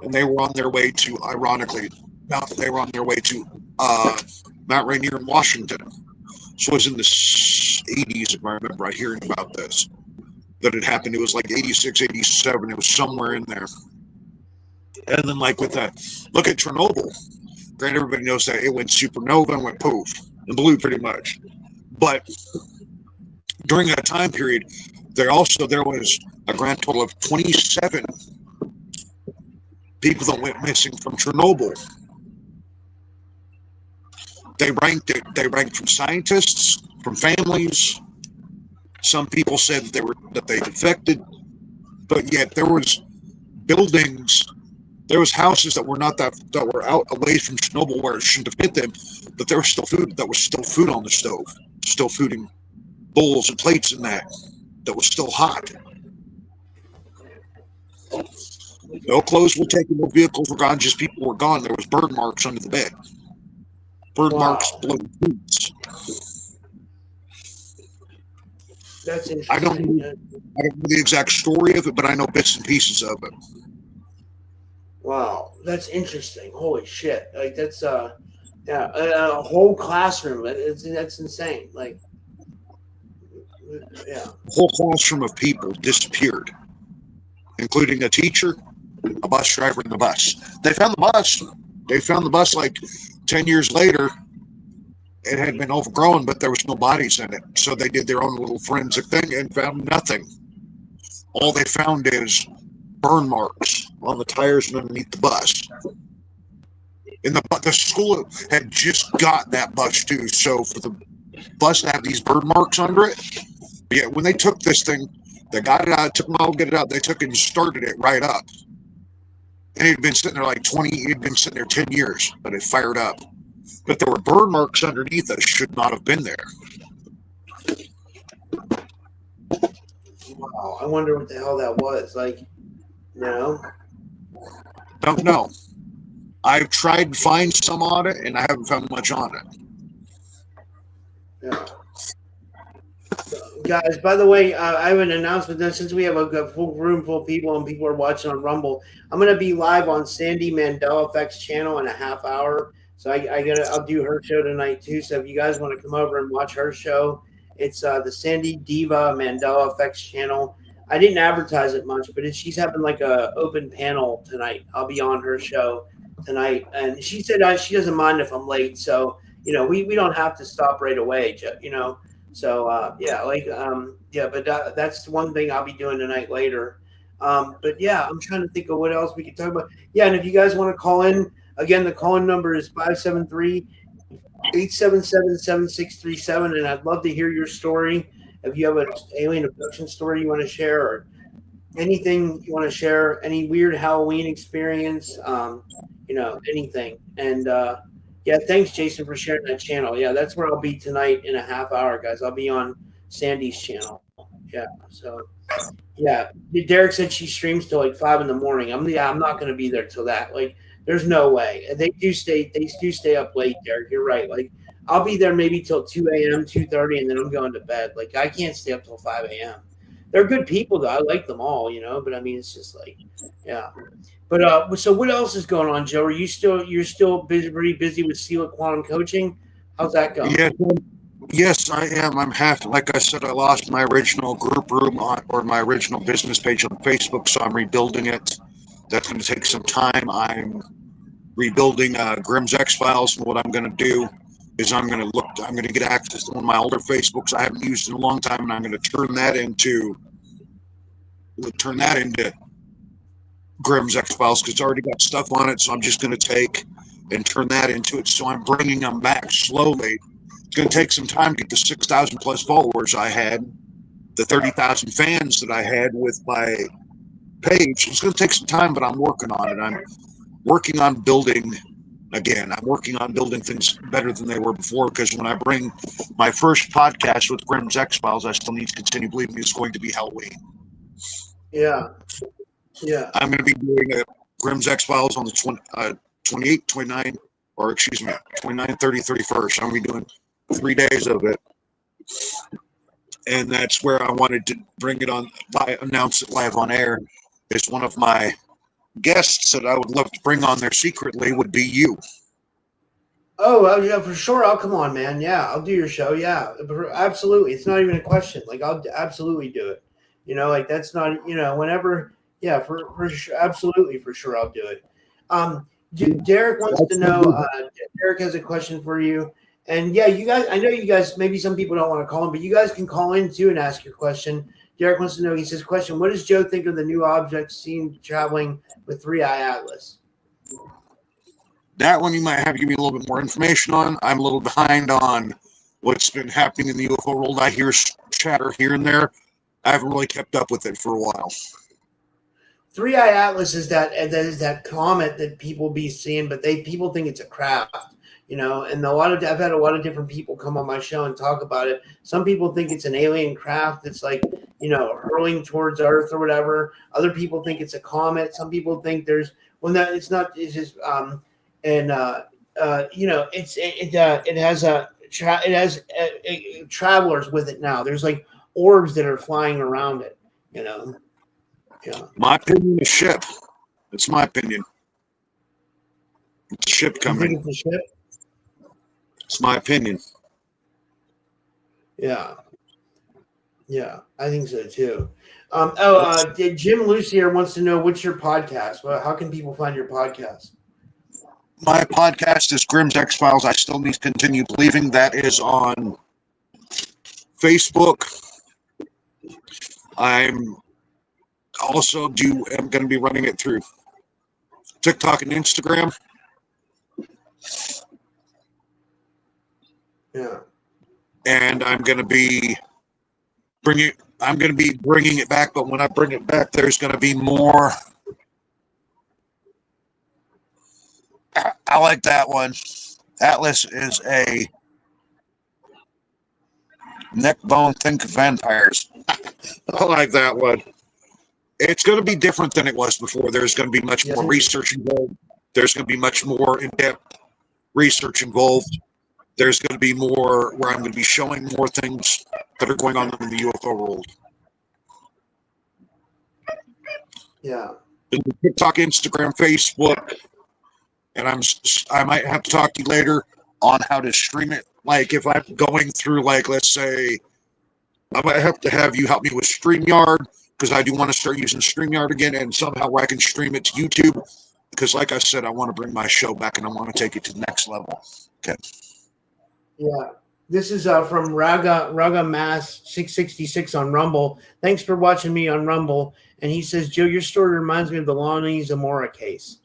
And they were on their way to, ironically, they were on their way to Mount Rainier in Washington. So it was in the 80s, if I remember right, hearing about this, that it happened. It was like 86, 87. It was somewhere in there. And then like with that, look at Chernobyl. Granted, everybody knows that it went supernova and went poof and blew pretty much. But during that time period, there was a grand total of 27 people that went missing from Chernobyl. They ranked it. They ranked from scientists, from families. Some people said that they defected, but yet there was buildings, there was houses that were out away from Chernobyl where it shouldn't have hit them, but there was still food. That was still food on the stove, still food in bowls and plates and that was still hot. No clothes were taken, no vehicles were gone, just people were gone. There was burn marks under the bed. Burn marks, blown foods. That's interesting. I don't know the exact story of it, but I know bits and pieces of it. Wow, that's interesting. Holy shit! Like that's a whole classroom. That's insane. Like, yeah, A whole classroom of people disappeared, including a teacher, a bus driver, and the bus. They found the bus. They found the bus like 10 years later. It had been overgrown, but there was no bodies in it. So they did their own little forensic thing and found nothing. All they found is burn marks on the tires and underneath the bus. And the school had just got that bus too. So for the bus to have these burn marks under it, yeah, when they took this thing, they got it out, it took them a while to get it out, they took it and started it right up. And it had been sitting there it had been sitting there 10 years, but it fired up. But there were burn marks underneath that should not have been there. wow. I wonder what the hell that was. Like, Don't know. I've tried to find some on it, and I haven't found much on it. Yeah. Guys, by the way, I have an announcement. That since we have a full room full of people and people are watching on Rumble, I'm going to be live on Sandy Mandela Effects channel in a half hour. So I'll do her show tonight too. So if you guys want to come over and watch her show, it's the Sandy Diva Mandela Effects channel. I didn't advertise it much, but she's having like a open panel tonight. I'll be on her show tonight, and she said she doesn't mind if I'm late. So we don't have to stop right away. So but that's one thing I'll be doing tonight later. But yeah, I'm trying to think of what else we could talk about. Yeah, and if you guys want to call in, again, the call-in number is 573-877-7637, and I'd love to hear your story. If you have an alien abduction story you want to share, or anything you want to share, any weird Halloween experience, anything. And yeah, thanks, Jason, for sharing that channel. Yeah, that's where I'll be tonight in a half hour, guys. I'll be on Sandy's channel. Yeah, so yeah, Derek said she streams till like 5 a.m. I'm not going to be there till that. Like, there's no way. They do stay up late, Derek. You're right. Like, I'll be there maybe till 2 a.m., 2:30, and then I'm going to bed. Like, I can't stay up till 5 a.m. They're good people, though. I like them all, but I mean, it's just like, yeah. But so what else is going on, Joe? You're still pretty busy with Sealic Quantum Coaching? How's that going? Yeah. Yes, I am. I'm happy. Like I said, I lost my original group room or my original business page on Facebook, so I'm rebuilding it. That's going to take some time. I'm rebuilding Grimm's X-Files, and what I'm going to do is I'm going to get access to one of my older Facebooks I haven't used in a long time, and I'm going to turn that into Grimm's X-Files, because it's already got stuff on it, so I'm just going to take and turn that into it. So I'm bringing them back slowly. It's going to take some time to get the 6,000 plus followers I had, the 30,000 fans that I had with my page. It's going to take some time, but I'm working on it. I'm working on building things better than they were before, because when I bring my first podcast with Grimm's X-Files, I still need to continue believing it's going to be Halloween. Yeah. Yeah. I'm going to be doing Grimm's X-Files on the 28, 29, or excuse me, 29, 30, 31st. I'm going to be doing 3 days of it. and that's where I wanted to bring it on, announce it live on air. Is one of my guests that I would love to bring on there secretly would be you. Oh, well, yeah, for sure. I'll come on, man. Yeah, I'll do your show. Yeah, absolutely. It's not even a question. Like, I'll absolutely do it. Like that's not, whenever. Yeah, for sure. Absolutely, for sure. I'll do it. Derek wants to know, Derek has a question for you. And yeah, you guys, I know you guys, maybe some people don't want to call in, but you guys can call in too and ask your question. Derek wants to know, he says, question, what does Joe think of the new object seen traveling with 3-Eye Atlas? That one you might have to give me a little bit more information on. I'm a little behind on what's been happening in the UFO world. I hear chatter here and there. I haven't really kept up with it for a while. 3-Eye Atlas is that comet that people be seeing, but people think it's a craft, and I've had a lot of different people come on my show and talk about it. Some people think it's an alien craft that's like, hurling towards Earth or whatever. Other people think it's a comet. Some people think it's not. It's just it has travelers with it now. There's like orbs that are flying around it. Yeah. My opinion is ship. It's my opinion. It's a ship coming. You think it's a ship? It's my opinion. Yeah, I think so too. Jim Lucier wants to know, what's your podcast? Well, how can people find your podcast? My podcast is Grimm's X-Files. I still need to continue believing. That is on Facebook. I'm going to be running it through TikTok and Instagram. Yeah. And I'm going to be bringing it back, but when I bring it back, there's going to be more. I like that one. Atlas is a neck bone think of vampires. I like that one. It's going to be different than it was before. There's going to be much more research involved. There's going to be much more in-depth research involved. There's going to be more where I'm going to be showing more things that are going on in the UFO world. Yeah. TikTok, Instagram, Facebook, and I might have to talk to you later on how to stream it. Like if I'm going through, like, let's say, I might have to have you help me with StreamYard, because I do want to start using StreamYard again, and somehow where I can stream it to YouTube. Because like I said, I want to bring my show back and I want to take it to the next level. Okay. Yeah. This is from Raga Mass 666 on Rumble. Thanks for watching me on Rumble. And he says, Joe, your story reminds me of the Lonnie Zamora case.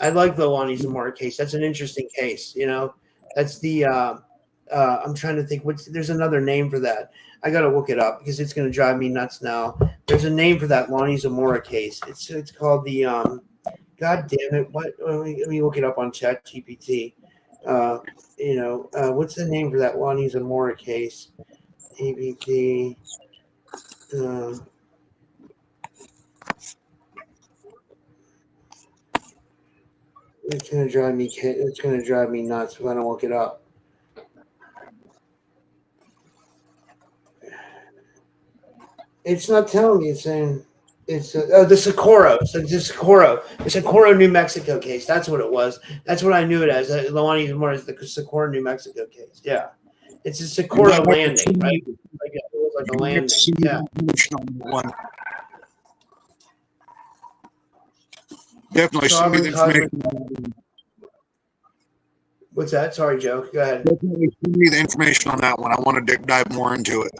I like the Lonnie Zamora case. That's an interesting case. That's the I'm trying to think. There's another name for that. I got to look it up because it's going to drive me nuts now. There's a name for that Lonnie Zamora case. It's called the God damn it! What? Let me look it up on ChatGPT. What's the name for that Lonnie Zamora case? ABT. It's gonna drive me nuts if I don't look it up. It's not telling me. It's saying it's the Socorro. So the Socorro, New Mexico case. That's what it was. That's what I knew it as. Lonnie Zamora is the Socorro, New Mexico case. Yeah, it's a Socorro landing, right? It was like a landing. Yeah. Definitely send me the information. What's that? Sorry, Joe. Go ahead. Definitely send me the information on that one. I want to dive more into it.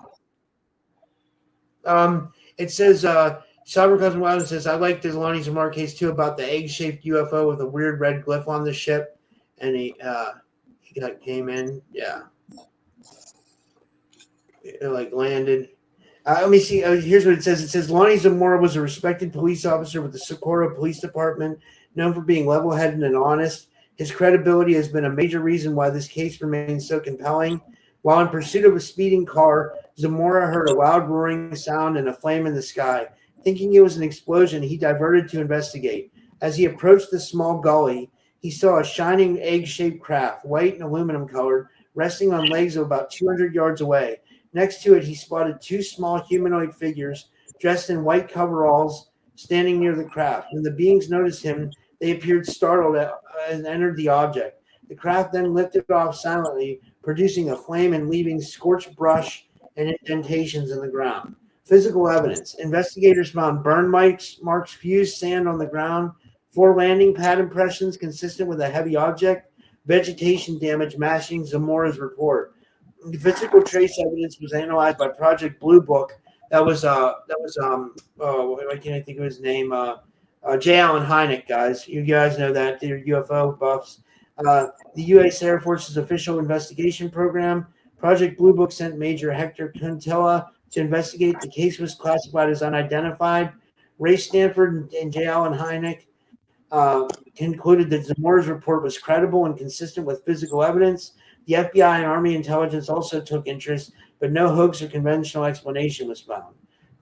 It says Cybercosm Wild says, I like the Lonnie Zamora case too about the egg-shaped UFO with a weird red glyph on the ship, and he came in, yeah, it like landed. Let me see. Here's what it says. It says Lonnie Zamora was a respected police officer with the Socorro Police Department, known for being level-headed and honest. His credibility has been a major reason why this case remains so compelling. While in pursuit of a speeding car, Zamora heard a loud roaring sound and a flame in the sky. Thinking it was an explosion, he diverted to investigate. As he approached the small gully, he saw a shining egg-shaped craft, white and aluminum colored, resting on legs of about 200 yards away. Next to it, he spotted two small humanoid figures dressed in white coveralls standing near the craft. When the beings noticed him, they appeared startled and entered the object. The craft then lifted off silently, producing a flame and leaving scorched brush and indentations in the ground. Physical evidence. Investigators found burn marks, fused sand on the ground, 4 landing pad impressions consistent with a heavy object, vegetation damage matching Zamora's report. The physical trace evidence was analyzed by Project Blue Book. Why can't I think of his name? J. Allen Hynek, guys. You guys know that. They're UFO buffs. The U.S. Air Force's official investigation program. Project Blue Book sent Major Hector Quintela to investigate. The case was classified as unidentified. Ray Stanford and J. Allen Hynek concluded that Zamora's report was credible and consistent with physical evidence. The FBI and Army intelligence also took interest, but no hoax or conventional explanation was found.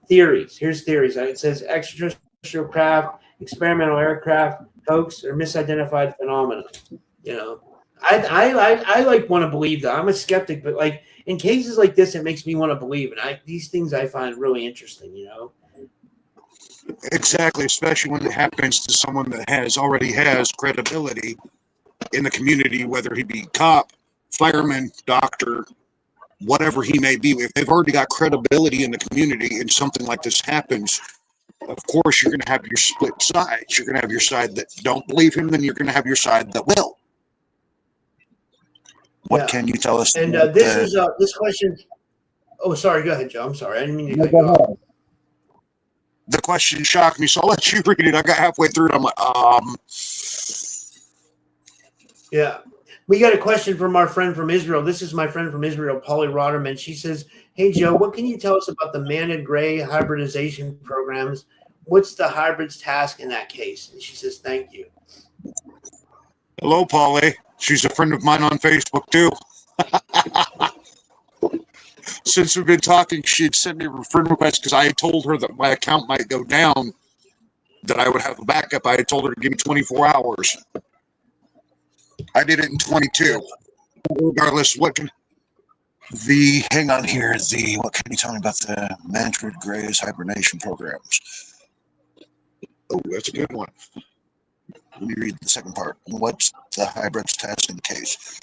Theories. Here's theories. It says extraterrestrial craft, experimental aircraft, hoax, or misidentified phenomena. You know, I like want to believe that. I'm a skeptic, but like in cases like this, it makes me want to believe. And these things I find really interesting. You know. Exactly, especially when it happens to someone that already has credibility in the community, whether he be cop, fireman, doctor, whatever he may be. If they've already got credibility in the community and something like this happens, of course you're going to have your split sides. You're going to have your side that don't believe him, then you're going to have your side that will. What can you tell us? And this question. Oh, sorry. Go ahead, Joe. I'm sorry. I didn't mean to cut you off. The question shocked me, so I'll let you read it. I got halfway through it. I'm like, Yeah. We got a question from our friend from Israel. This is my friend from Israel, Polly Rotterman. She says, hey, Joe, what can you tell us about the Manid Gray hybridization programs? What's the hybrid's task in that case? And she says, thank you. hello, Polly. She's a friend of mine on Facebook, too. Since we've been talking, she had sent me a friend request because I had told her that my account might go down, that I would have a backup. I had told her to give me 24 hours. I did it in 22. Regardless, what can you tell me about the Manfred Gray's hibernation programs? Oh, that's a good one. Let me read the second part. What's the hybrid's task in the case?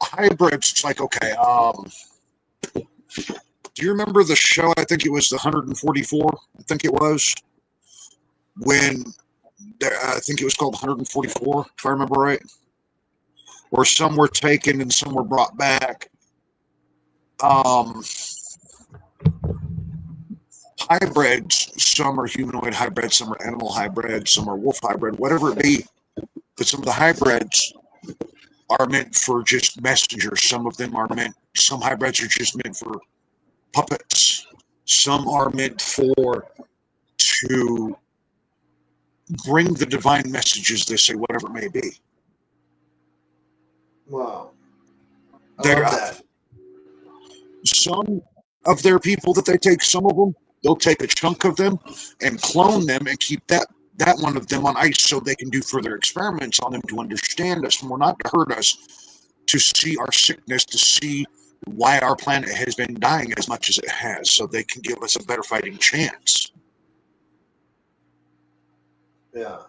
Hybrids, it's like, okay, do you remember the show? I think it was the 144. I think it was when I think it was called 144, if I remember right. Where some were taken and some were brought back. Hybrids, some are humanoid hybrids, some are animal hybrids, some are wolf hybrid, whatever it be. But some of the hybrids are meant for just messengers. Some hybrids are just meant for puppets. Some are meant to bring the divine messages, they say, whatever it may be. Wow. I love that. Some of their people that they take, some of them, they'll take a chunk of them and clone them and keep that one of them on ice so they can do further experiments on them to understand us more, not to hurt us, to see our sickness, to see why our planet has been dying as much as it has, so they can give us a better fighting chance. Yeah.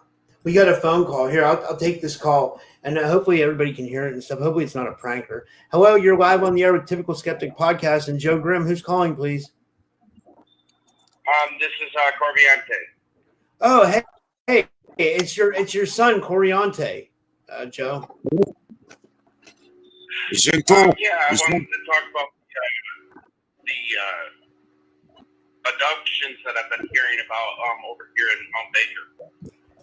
We got a phone call here. I'll take this call, and hopefully everybody can hear it and stuff. Hopefully it's not a pranker. Hello, you're live on the air with Typical Skeptic Podcast, and Joe Grimm. Who's calling, please? This is Corbiante. Oh, hey, it's your son, Coriante, Joe. Yeah, I wanted to talk about the abductions that I've been hearing about over here in Mount Baker.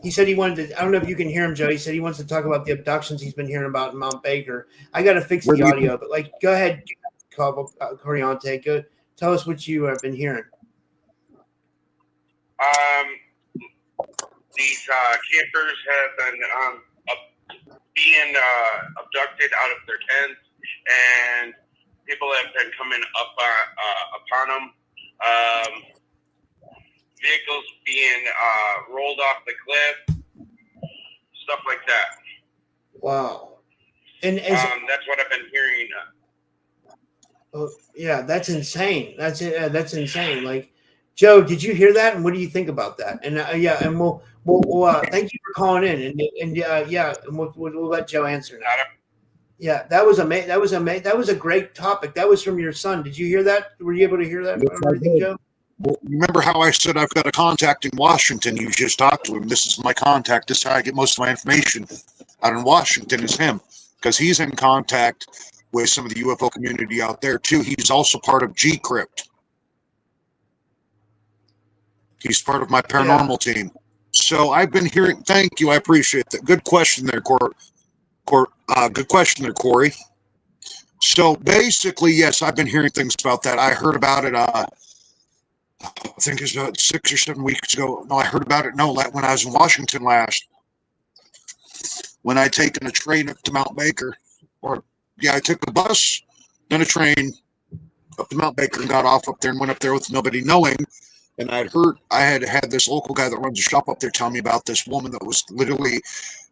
He said he wanted to, I don't know if you can hear him, Joe. He said he wants to talk about the abductions he's been hearing about in Mount Baker. I got to fix the audio, but go ahead, Coriante. Go tell us what you have been hearing. These campers have been being abducted out of their tents, and people have been coming up upon them. Vehicles being rolled off the cliff, stuff like that. Wow. And that's what I've been hearing. Oh, yeah, that's insane. That's it. That's insane. Like, Joe, did you hear that? And what do you think about that? And yeah, and we'll thank you for calling in. And yeah, and we'll let Joe answer now. Yeah, that was amazing. That was a great topic. That was from your son. Did you hear that? Were you able to hear that? Yes, I Everything, did. Joe? Well, remember how I said I've got a contact in Washington? You just talked to him. This is my contact. This is how I get most of my information out in Washington is him, because he's in contact with some of the UFO community out there too. He's also part of G-Crypt. He's part of my paranormal team. So I've been hearing. Thank you. I appreciate that. Good question there, good question there, Corey. So basically, yes, I've been hearing things about that. I heard about it. I think it's about 6 or 7 weeks ago. No, I heard about it. No, when I was in Washington last, when I taken a train up to Mount Baker, I took a bus, then a train up to Mount Baker and got off up there and went up there with nobody knowing. And I had this local guy that runs a shop up there tell me about this woman that was literally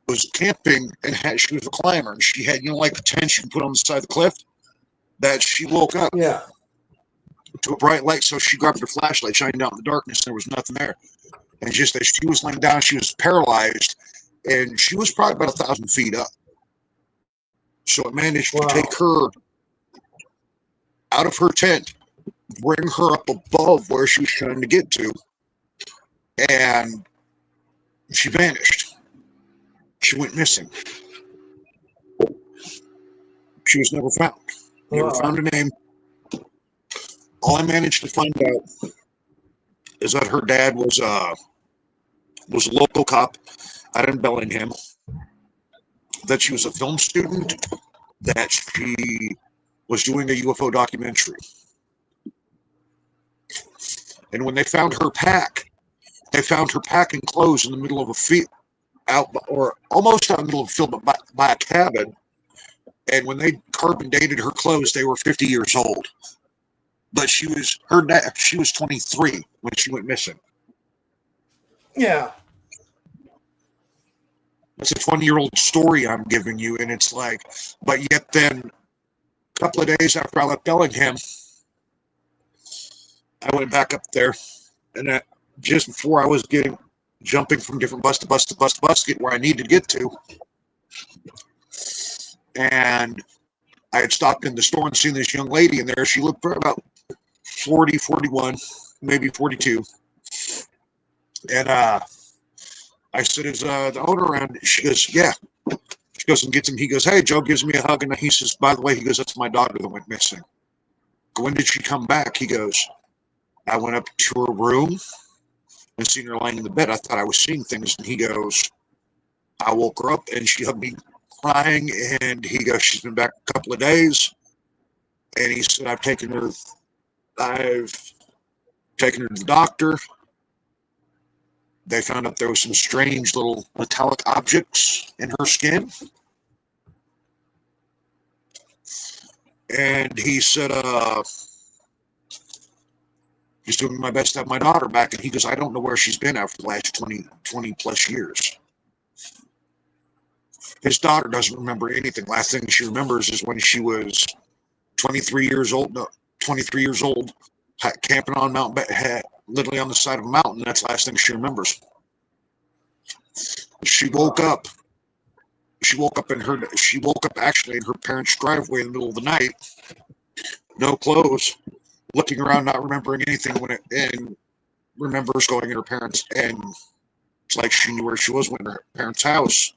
was camping and she was a climber, and she had, like a tent you can put on the side of the cliff, that she woke up to a bright light. So she grabbed her flashlight, shined out in the darkness, and there was nothing there. And just as she was laying down, she was paralyzed, and she was probably about 1,000 feet up. So it managed to take her out of her tent, bring her up above where she was trying to get to, and she vanished. She went missing. She was never found. Never found a name. All I managed to find out is that her dad was a local cop out in Bellingham, that she was a film student, that she was doing a UFO documentary. And when they found her pack in clothes in the middle of a field, almost out in the middle of a field, but by a cabin. And when they carbon dated her clothes, they were 50 years old. But she was 23 when she went missing. Yeah. It's a 20-year-old story I'm giving you, and it's like, but yet then a couple of days after I left Bellingham, I went back up there, and just before I was jumping from different bus to bus to bus to bus to get where I needed to get to, and I had stopped in the store and seen this young lady in there. She looked for about 40, 41, maybe 42. And I said, is the owner around? She goes, yeah. She goes and gets him. He goes, hey, Joe gives me a hug. And he says, by the way, he goes, that's my daughter that went missing. When did she come back? He goes, I went up to her room and seen her lying in the bed. I thought I was seeing things. And he goes, I woke her up and she hugged me crying. And he goes, she's been back a couple of days. And he said, I've taken her to the doctor. They found out there was some strange little metallic objects in her skin. And he said, he's doing my best to have my daughter back. And he goes, I don't know where she's been after the last 20 plus years. His daughter doesn't remember anything. Last thing she remembers is when she was 23 years old, camping on Mount, literally on the side of a mountain. That's the last thing she remembers. She woke up actually in her parents' driveway in the middle of the night, no clothes, looking around, not remembering anything and remembers going in her parents', and it's like she knew where she was when her parents' house.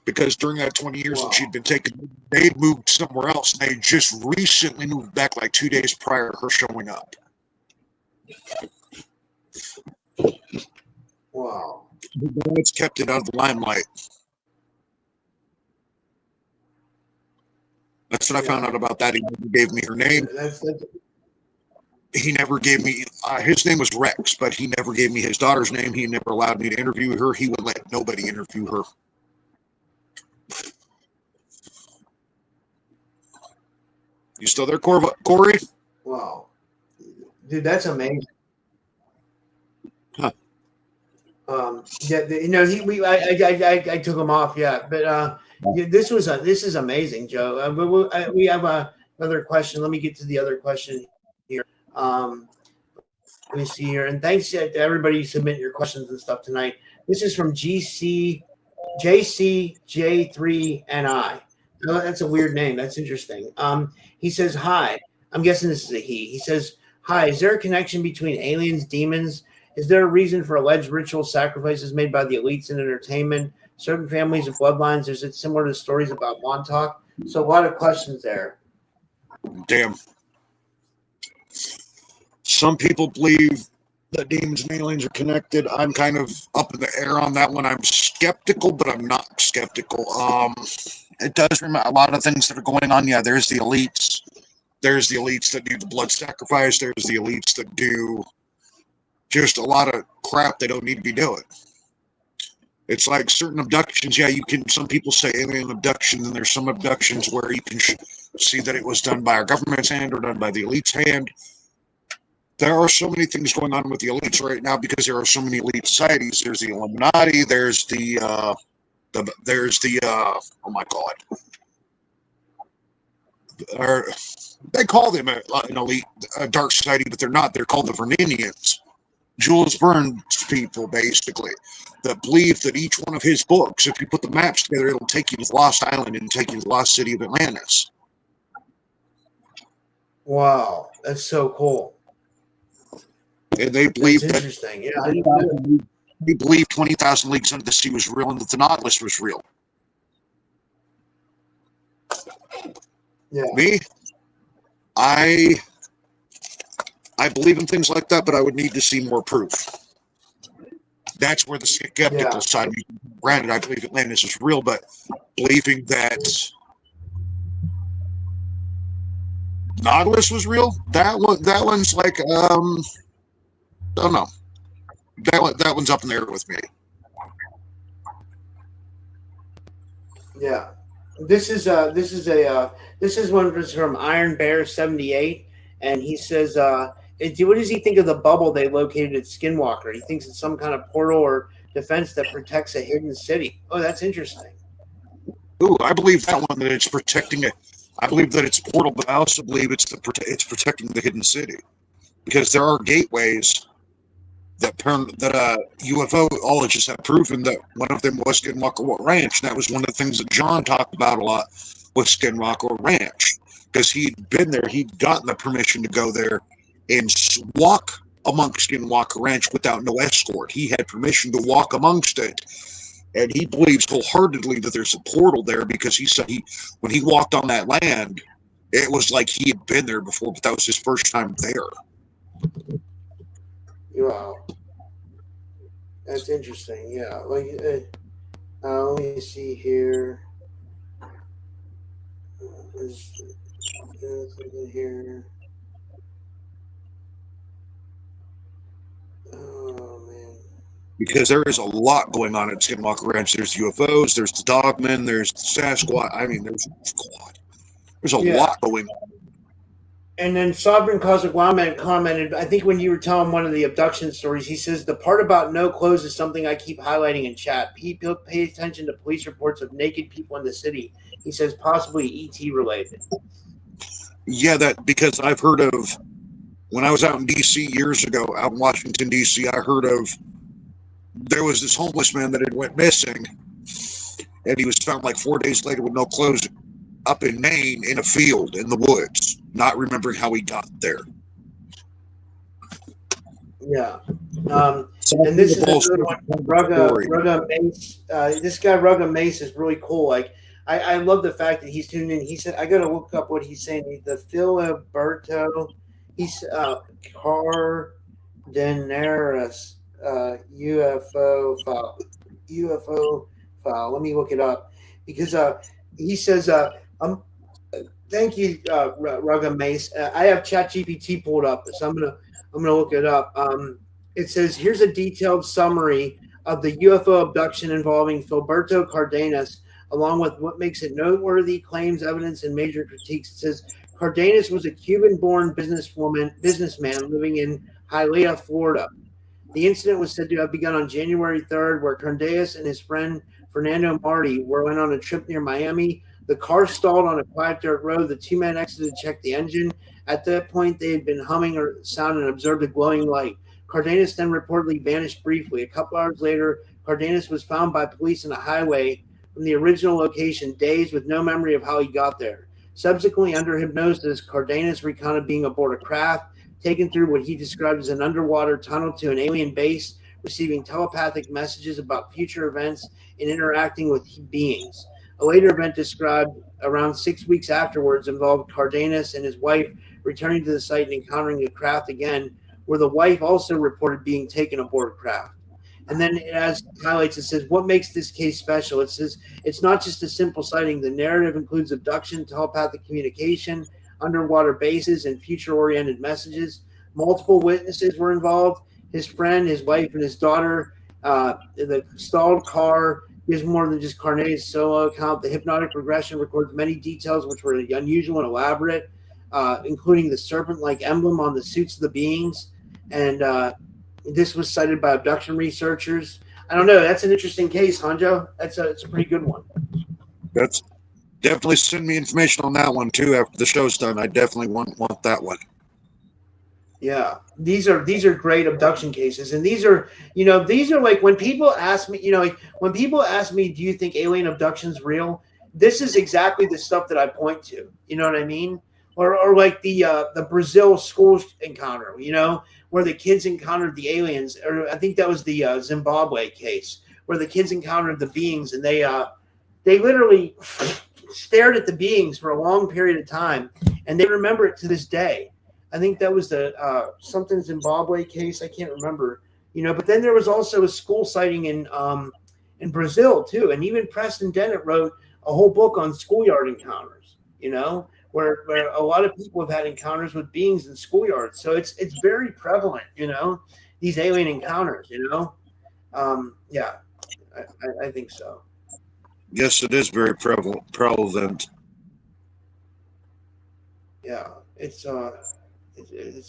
Because during that 20 years that she'd been taken, they'd moved somewhere else. And they just recently moved back like 2 days prior to her showing up. Wow. It's kept it out of the limelight. That's what I found out about that. He never gave me her name. He never gave me, his name was Rex, but he never gave me his daughter's name. He never allowed me to interview her. He would let nobody interview her. You still there, Corey? Wow. Dude, that's amazing. Huh. Yeah, I took him off, yeah, but Yeah, this is amazing, Joe. We have another question. Let me get to the other question here. Let me see here. And thanks to everybody submitting your questions and stuff tonight. This is from JCJ3NI. Oh, that's a weird name. That's interesting. He says, hi. I'm guessing this is a he. He says, hi, is there a connection between aliens, demons? Is there a reason for alleged ritual sacrifices made by the elites in entertainment? Certain families and bloodlines, is it similar to stories about Montauk? So a lot of questions there. Damn. Some people believe that demons and aliens are connected. I'm kind of up in the air on that one. I'm skeptical, but I'm not skeptical. It does remind a lot of things that are going on. Yeah, there's the elites. There's the elites that do the blood sacrifice. There's the elites that do just a lot of crap they don't need to be doing. It's like certain abductions. Yeah, you can. Some people say alien abduction, and there's some abductions where you can see that it was done by our government's hand or done by the elite's hand. There are so many things going on with the elites right now because there are so many elite societies. There's the Illuminati. There's the oh my God. They call them an elite, a dark society, but they're not. They're called the Verninians. Jules Verne's people, basically, that believe that each one of his books, if you put the maps together, it'll take you to the Lost Island and take you to the lost city of Atlantis. Wow, that's so cool. And they believe that's that interesting. Yeah, I didn't know. They believe 20,000 Leagues Under the Sea was real and that the Nautilus was real. Yeah. Me, I believe in things like that, but I would need to see more proof. That's where the skeptical side of me. Granted, I believe Atlantis is real, but believing that Nautilus was real, that one's like don't know. That one's up in the air with me. Yeah. This is one from Iron Bear 78, and he says, what does he think of the bubble they located at Skinwalker? He thinks it's some kind of portal or defense that protects a hidden city. Oh, that's interesting. Ooh, I believe that one, that it's protecting it. I believe that it's a portal, but I also believe it's protecting the hidden city, because there are gateways that UFOologists have proven that one of them was Skinwalker Ranch. And that was one of the things that John talked about a lot with Skinwalker Ranch, because he'd been there, he'd gotten the permission to go there and walk amongst Skinwalker Ranch without no escort. He had permission to walk amongst it, and he believes wholeheartedly that there's a portal there, because he said when he walked on that land, it was like he had been there before, but that was his first time there. Wow, that's interesting. Yeah, like let me see here. There's something here. Oh man. Because there is a lot going on at Skinwalker Ranch. There's UFOs, there's the Dogmen, there's the Sasquatch. I mean, there's a lot going on. And then Sovereign Cosmic Wildman commented, I think when you were telling one of the abduction stories, he says, the part about no clothes is something I keep highlighting in chat. People pay attention to police reports of naked people in the city. He says possibly ET related. Yeah, because I've heard of, when I was out in D.C. years ago, out in Washington, D.C., I heard of, there was this homeless man that had went missing, and he was found like 4 days later with no clothes up in Maine in a field in the woods, not remembering how he got there. Yeah. And this is another one, Rugga Mace. This guy, Rugga Mace, is really cool. Like, I love the fact that he's tuned in. He said, I got to look up what he's saying. The Filiberto, he's Cardeneris UFO file. Let me look it up, because he says, thank you, Rugga Mace. I have ChatGPT pulled up, so I'm gonna look it up. It says, here's a detailed summary of the UFO abduction involving Filiberto Cardenas, along with what makes it noteworthy, claims, evidence, and major critiques. It says Cardenas was a Cuban-born businessman living in Hialeah, Florida. The incident was said to have begun on January 3rd, where Cardenas and his friend Fernando Marti went on a trip near Miami. The car stalled on a quiet dirt road. The two men exited to check the engine. At that point, they had been humming or sound and observed a glowing light. Cardenas then reportedly vanished briefly. A couple hours later, Cardenas was found by police on a highway from the original location, dazed with no memory of how he got there. Subsequently, under hypnosis, Cardenas recounted being aboard a craft taken through what he described as an underwater tunnel to an alien base, receiving telepathic messages about future events and interacting with beings. A later event described around 6 weeks afterwards involved Cardenas and his wife returning to the site and encountering the craft again, where the wife also reported being taken aboard a craft. And then as highlights, it says, what makes this case special? It says, it's not just a simple sighting. The narrative includes abduction, telepathic communication, underwater bases, and future-oriented messages. Multiple witnesses were involved. His friend, his wife, and his daughter. The stalled car gives more than just Carnet's solo account. The hypnotic regression records many details which were unusual and elaborate, including the serpent-like emblem on the suits of the beings. And this was cited by abduction researchers. I don't know. That's an interesting case, Hanjo. It's a pretty good one. That's definitely send me information on that one too after the show's done. I definitely want that one. Yeah, these are great abduction cases, and these are like when people ask me, when people ask me, do you think alien abduction's real? This is exactly the stuff that I point to. You know what I mean? Or like the Brazil school encounter, where the kids encountered the aliens, or I think that was the Zimbabwe case where the kids encountered the beings, and they literally stared at the beings for a long period of time, and they remember it to this day. I think that was the something Zimbabwe case. I can't remember, But then there was also a school sighting in Brazil too, and even Preston Dennett wrote a whole book on schoolyard encounters. Where a lot of people have had encounters with beings in schoolyards. So it's very prevalent. These alien encounters. Yeah, I think so. Yes, it is very prevalent. Yeah, it's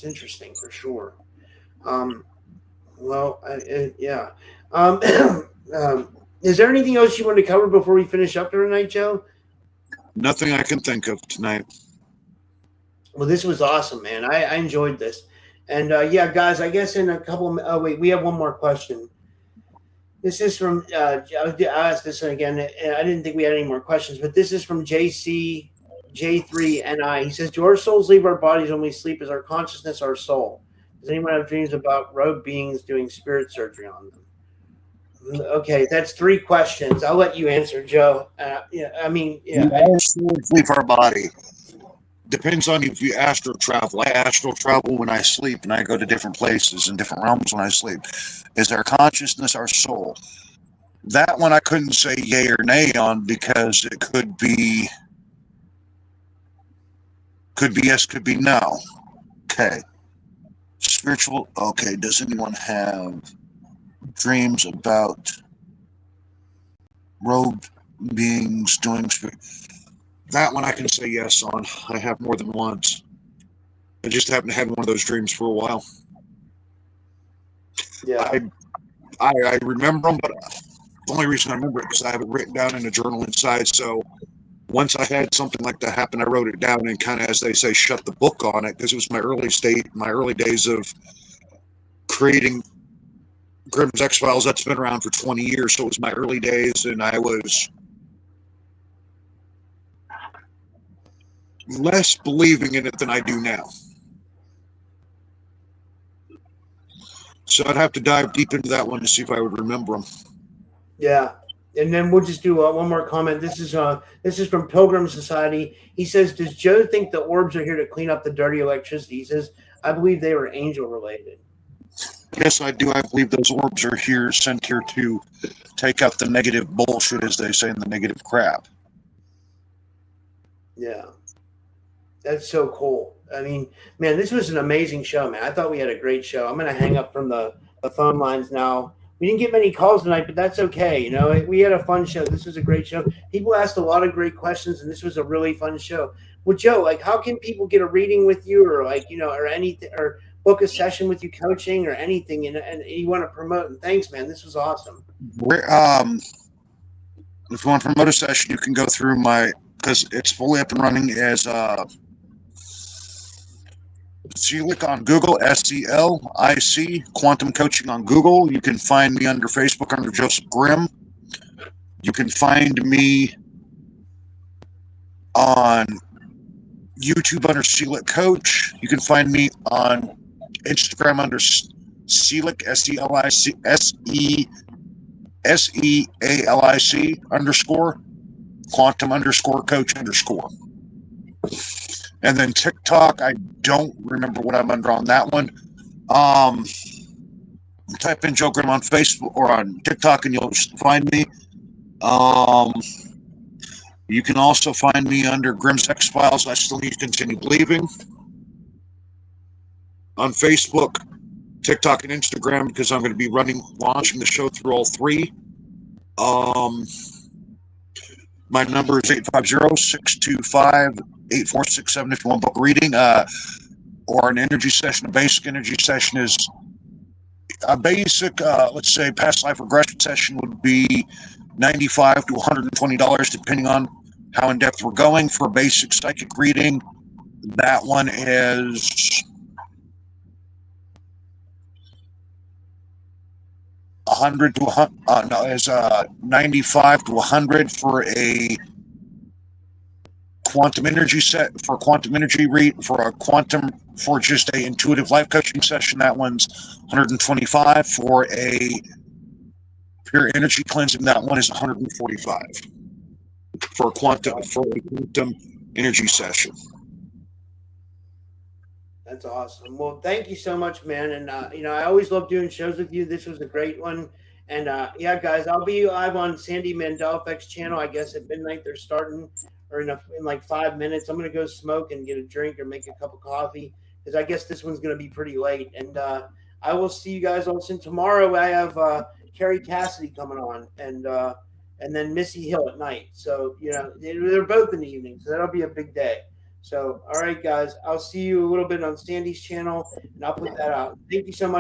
interesting for sure. Yeah. Is there anything else you want to cover before we finish up tonight, Joe? Nothing I can think of tonight. Well, this was awesome, man. I enjoyed this. And yeah, guys, I guess in a couple of we have one more question. This is from I asked this again. I didn't think we had any more questions, but this is from JCJ3NI. He says, do our souls leave our bodies when we sleep? Is our consciousness our soul? Does anyone have dreams about rogue beings doing spirit surgery on them? Okay, that's 3 questions. I'll let you answer, Joe. Yeah. Our souls leave our body. Depends on if you astral travel. I astral travel when I sleep, and I go to different places and different realms when I sleep. Is our consciousness our soul? That one I couldn't say yay or nay on, because it could be yes, could be no. Okay. Spiritual. Okay. Does anyone have dreams about rogue beings doing spirit? That one I can say yes on. I have more than once. I just haven't had one of those dreams for a while. Yeah. I remember them, but the only reason I remember it is because I have it written down in a journal inside. So once I had something like that happen, I wrote it down and kind of, as they say, shut the book on it, because it was my early days of creating Grimm's X-Files. That's been around for 20 years, so it was my early days, and I was less believing in it than I do now. So I'd have to dive deep into that one to see if I would remember them. Yeah. And then we'll just do one more comment. This is from Pilgrim Society. He says, does Joe think the orbs are here to clean up the dirty electricity? He says, I believe they were angel related. Yes, I do. I believe those orbs are sent here to take out the negative bullshit, as they say, and the negative crap. Yeah. That's so cool. I mean, man, this was an amazing show, man. I thought we had a great show. I'm going to hang up from the phone lines now. We didn't get many calls tonight, but that's okay. We had a fun show. This was a great show. People asked a lot of great questions, and this was a really fun show. Well, Joe, how can people get a reading with you, or or anything, or book a session with you, coaching or anything, and you want to promote. And thanks, man. This was awesome. If you want to promote a session, you can go through because it's fully up and running as Sealic on Google, SELIC Quantum Coaching on Google. You can find me under Facebook under Joseph Grimm. You can find me on YouTube under Sealic Coach. You can find me on Instagram under Sealic, SEALIC underscore quantum underscore coach underscore. And then TikTok, I don't remember what I'm under on that one. Type in Joe Grimm on Facebook or on TikTok and you'll find me. You can also find me under Grimm's X-Files, I Still Need to Continue Believing. On Facebook, TikTok, and Instagram, because I'm going to be launching the show through all three. My number is 850-625-8467 if you want to book a reading. Or an energy session. A basic energy session is a basic, let's say, past life regression session would be $95 to $120, depending on how in depth we're going. For a basic psychic reading, that one is $95 to $100 for a quantum energy set. For a quantum energy read, for just a intuitive life coaching session, that one's $125. For a pure energy cleansing, that one is $145 for a quantum energy session. That's awesome. Well, thank you so much, man. And I always love doing shows with you. This was a great one. And yeah, guys, I'll be live on Sandy Mandel Effects channel. I guess at midnight they're starting, or in like 5 minutes. I'm gonna go smoke and get a drink or make a cup of coffee because I guess this one's gonna be pretty late. And I will see you guys also tomorrow. I have Carrie Cassidy coming on, and then Missy Hill at night. So they're both in the evening, so that'll be a big day. So, all right, guys, I'll see you a little bit on Sandy's channel, and I'll put that out. Thank you so much.